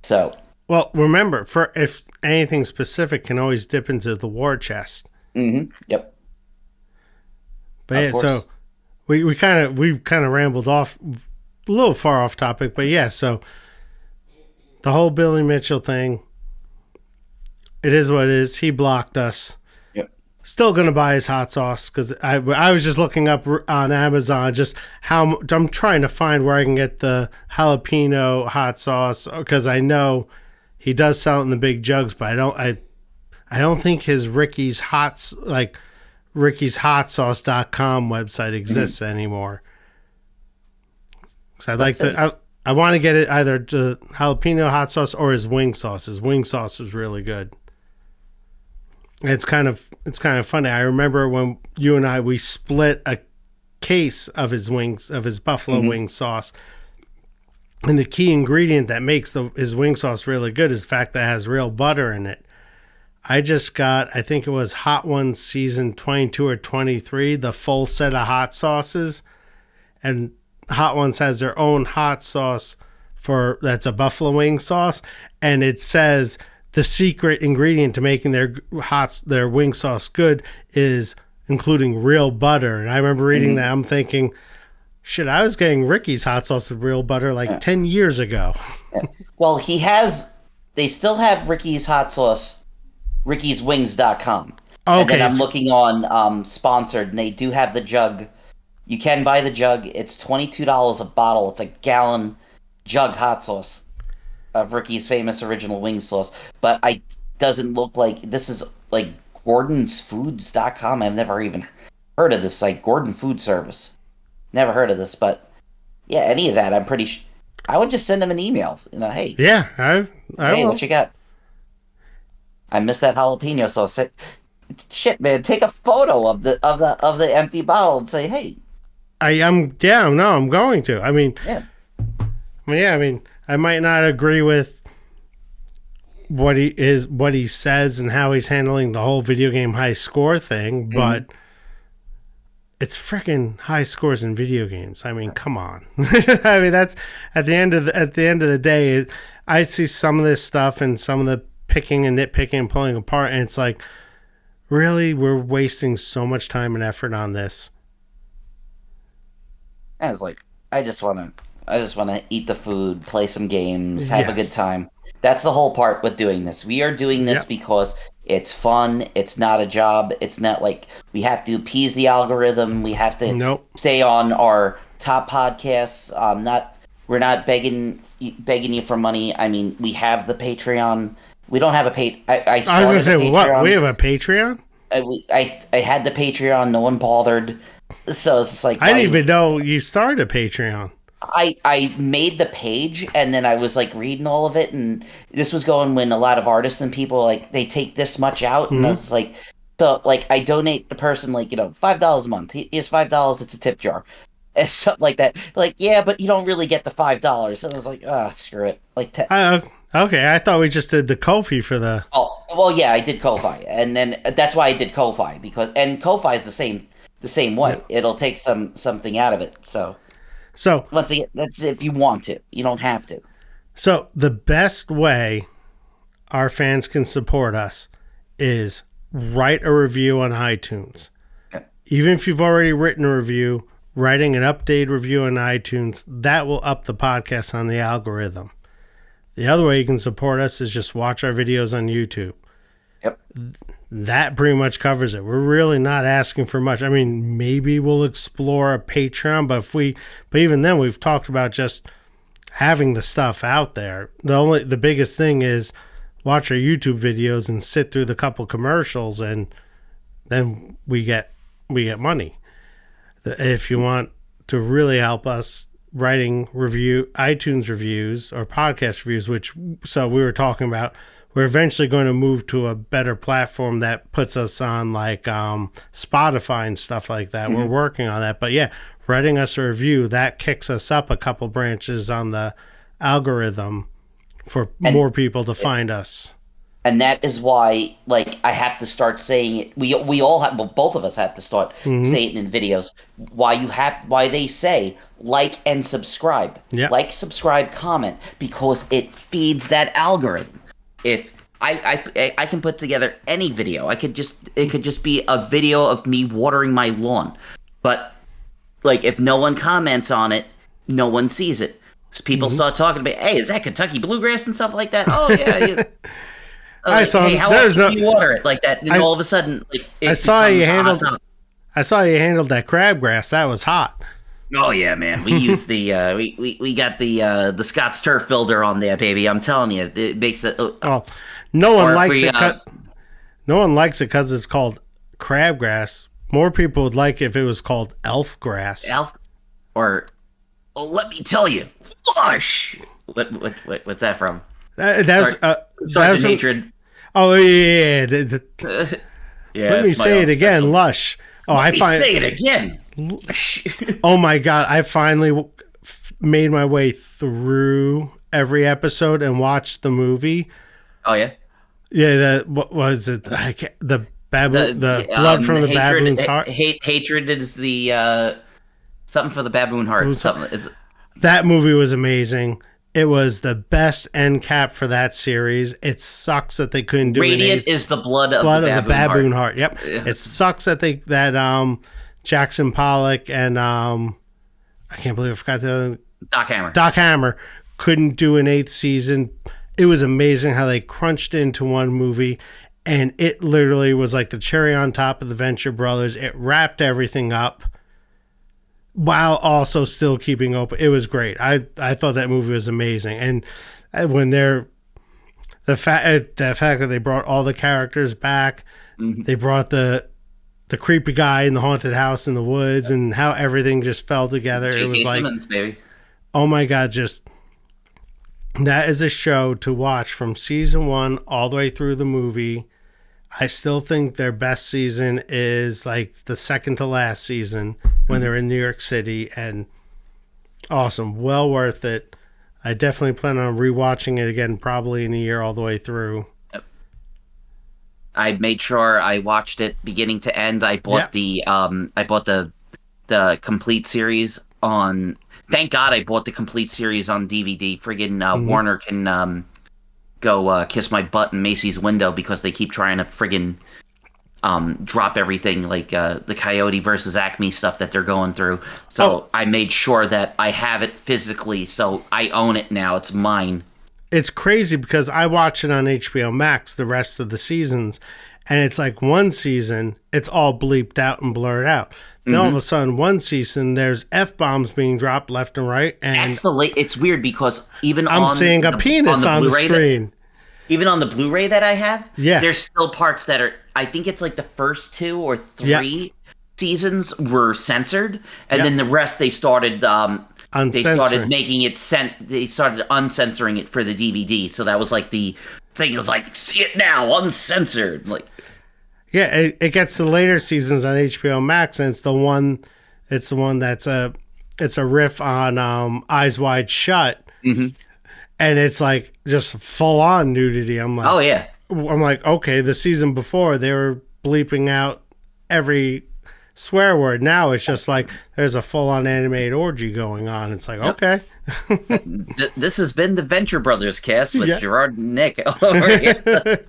So. Well, remember, if anything specific, can always dip into the war chest. Mm-hmm. Yep. But so. We've kind of rambled off a little far off topic, but so the whole Billy Mitchell thing, it is what it is. He blocked us. Yep. Still gonna buy his hot sauce, because I was just looking up on Amazon just how I'm trying to find where I can get the jalapeno hot sauce, because I know he does sell it in the big jugs, but I don't think his Ricky's Ricky'sHotSauce.com website exists anymore. So I want to get it either the jalapeno hot sauce or his wing sauce. His wing sauce is really good. It's kind of funny. I remember when you and we split a case of his buffalo wing sauce. And the key ingredient that makes his wing sauce really good is the fact that it has real butter in it. I just got, I think it was Hot Ones season 22 or 23, the full set of hot sauces. And Hot Ones has their own hot sauce that's a buffalo wing sauce. And it says the secret ingredient to making their wing sauce good is including real butter. And I remember reading that. I'm thinking, shit, I was getting Ricky's hot sauce with real butter 10 years ago. Well, they still have Ricky's hot sauce. Ricky'sWings.com. Okay. And then I'm looking on sponsored, and they do have the jug. You can buy the jug. It's $22 a bottle. It's a gallon jug hot sauce. of Ricky's famous original wing sauce, but I doesn't look like this is like GordonsFoods.com. I've never even heard of this site, Gordon Food Service. Never heard of this, but yeah, any of that, I'm pretty sure. I would just send them an email. Hey. Yeah, I hey, will. what you got? I missed that jalapeno sauce. Shit, man, take a photo of the empty bottle and say, hey. I'm going to. I mean, Yeah. I mean, I might not agree with what he says and how he's handling the whole video game high score thing, but it's freaking high scores in video games. I mean, come on. I mean, that's at the end of the day. I see some of this stuff and some of the picking and nitpicking and pulling apart, and it's like, really, we're wasting so much time and effort on this. I was like, I just want to eat the food, play some games, have a good time. That's the whole part with doing this. We are doing this because it's fun. It's not a job. It's not like we have to appease the algorithm. We have to stay on our top podcasts. We're not begging you for money. I mean, we have the Patreon. We don't have a I was going to say, what? We have a Patreon? I had the Patreon. No one bothered. So it's just like I didn't even know you started a Patreon. I made the page and then I was like reading all of it, and this was going when a lot of artists and people like they take this much out, and I was like, so like I donate the person like $5 a month. Here's $5. It's a tip jar, and something like that. Like yeah, but you don't really get the $5. And I was like, screw it. Like okay, I thought we just did the Ko-fi for the. Oh well, yeah, I did Ko-fi, and then that's why I did Ko-fi because Ko-fi is the same way. Yeah. It'll take something out of it. So once again, that's if you want to. You don't have to. So the best way our fans can support us is write a review on iTunes. Yeah. Even if you've already written a review, writing an updated review on iTunes, that will up the podcast on the algorithm. The other way you can support us is just watch our videos on YouTube. Yep. That pretty much covers it. We're really not asking for much. I mean, maybe we'll explore a Patreon, but even then we've talked about just having the stuff out there. The biggest thing is watch our YouTube videos and sit through the couple commercials, and then we get money. If you want to really help us writing iTunes reviews or podcast reviews, so we were talking about, we're eventually going to move to a better platform that puts us on like Spotify and stuff like that. Mm-hmm. We're working on that. But yeah, writing us a review, that kicks us up a couple branches on the algorithm for more people to find us. And that is why, like, I have to start saying it. We all have, well, both of us have to start saying it in videos. Why they say like and subscribe. Yep. Like, subscribe, comment, because it feeds that algorithm. If I can put together any video, it could just be a video of me watering my lawn, but like if no one comments on it, no one sees it. So people start talking about, hey, is that Kentucky bluegrass and stuff like that? Oh yeah. I saw. Hey, how else do you water it like that? And all of a sudden, like I saw you handled that crabgrass. That was hot. Oh yeah, man. We use the we got the Scott's turf builder on there, baby. I'm telling you, it makes it. No one likes it. No one likes it because it's called crabgrass. More people would like it if it was called elf grass. Let me tell you, lush. What's that from? That's Hatred. Oh yeah. Yeah. Let me say it again, special. Lush. Say it again. Oh my god! I finally made my way through every episode and watched the movie. Oh yeah. Yeah. What was it? The baboon. The blood from the baboon's heart. Hatred is the something for the baboon heart. That movie was amazing. It was the best end cap for that series. It sucks that they couldn't do Radiant is the blood of the baboon heart. Yep. It sucks that Jackson Pollock and I can't believe I forgot the Doc Hammer couldn't do an 8th season. It was amazing how they crunched into one movie, and it literally was like the cherry on top of the Venture Brothers. It wrapped everything up while also still keeping open. It was great. I thought that movie was amazing. And when they're the fact that they brought all the characters back, they brought the creepy guy in the haunted house in the woods, and how everything just fell together. It was J.K. like, Simmons, baby. oh my God, just that is a show to watch from season 1 all the way through the movie. I still think their best season is like the second to last season when they're in New York City, and awesome. Well worth it. I definitely plan on rewatching it again, probably in a year all the way through. Yep. I made sure I watched it beginning to end. I bought the complete series on. Thank God I bought the complete series on DVD. Friggin' Warner can go kiss my butt in Macy's window because they keep trying to friggin' drop everything, like the Coyote versus Acme stuff that they're going through. So I made sure that I have it physically, so I own it now. It's mine. It's crazy because I watch it on HBO Max, the rest of the seasons, and it's like one season, it's all bleeped out and blurred out. Then all of a sudden, one season, there's F-bombs being dropped left and right. And it's weird because even I'm seeing a penis on the screen. Even on the Blu-ray that I have, yeah, there's still parts that are, I think it's like the first 2 or 3 seasons were censored, and then the rest they started making it they started uncensoring it for the DVD. So that was like the thing, was like, see it now, uncensored. Like, yeah, it gets to later seasons on HBO Max, and it's the one that's it's a riff on Eyes Wide Shut. Mm-hmm. And it's like just full on nudity. I'm like, oh yeah. I'm like, okay, the season before they were bleeping out every swear word. Now it's just like there's a full on animated orgy going on. It's like, okay. This has been the Venture Brothers cast with Gerard and Nick over here.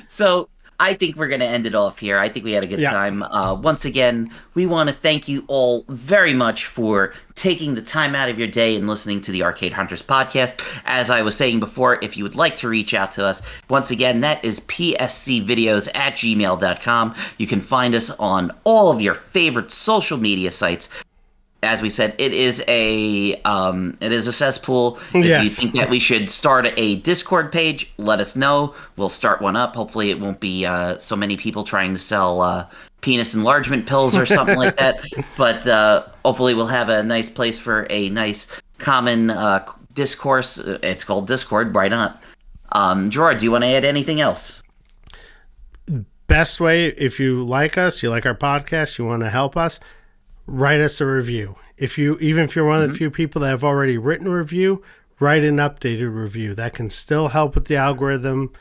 So I think we're going to end it off here. I think we had a good time. Once again, we want to thank you all very much for taking the time out of your day and listening to the Arcade Hunters podcast. As I was saying before, if you would like to reach out to us, once again, that is pscvideos@gmail.com. You can find us on all of your favorite social media sites. As we said, it is a cesspool. If you think that we should start a Discord page, let us know. We'll start one up. Hopefully it won't be so many people trying to sell penis enlargement pills or something like that. But hopefully we'll have a nice place for a nice common discourse. It's called Discord. Why not? Gerard, do you want to add anything else? Best way, if you like us, you like our podcast, you want to help us, write us a review. Even if you're one of the few people that have already written a review, write an updated review. That can still help with the algorithm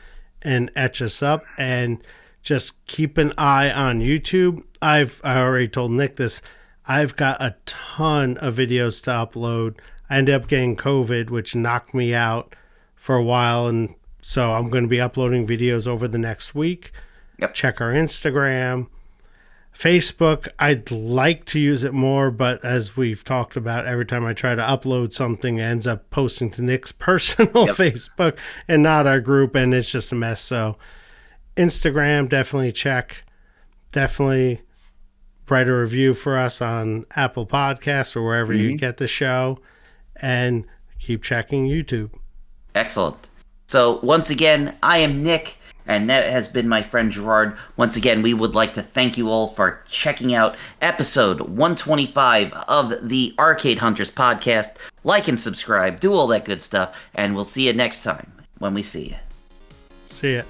and etch us up. And just keep an eye on YouTube. I already told Nick this. I've got a ton of videos to upload. I ended up getting COVID, which knocked me out for a while, and so I'm going to be uploading videos over the next week. Yep. Check our Instagram. Facebook, I'd like to use it more, but as we've talked about, every time I try to upload something, it ends up posting to Nick's personal Facebook and not our group, and it's just a mess. So Instagram, definitely check. Definitely write a review for us on Apple Podcasts or wherever you get the show, and keep checking YouTube. Excellent. So once again, I am Nick. And that has been my friend Gerard. Once again, we would like to thank you all for checking out episode 125 of the Arcade Hunters podcast. Like and subscribe, do all that good stuff, and we'll see you next time when we see you. See ya.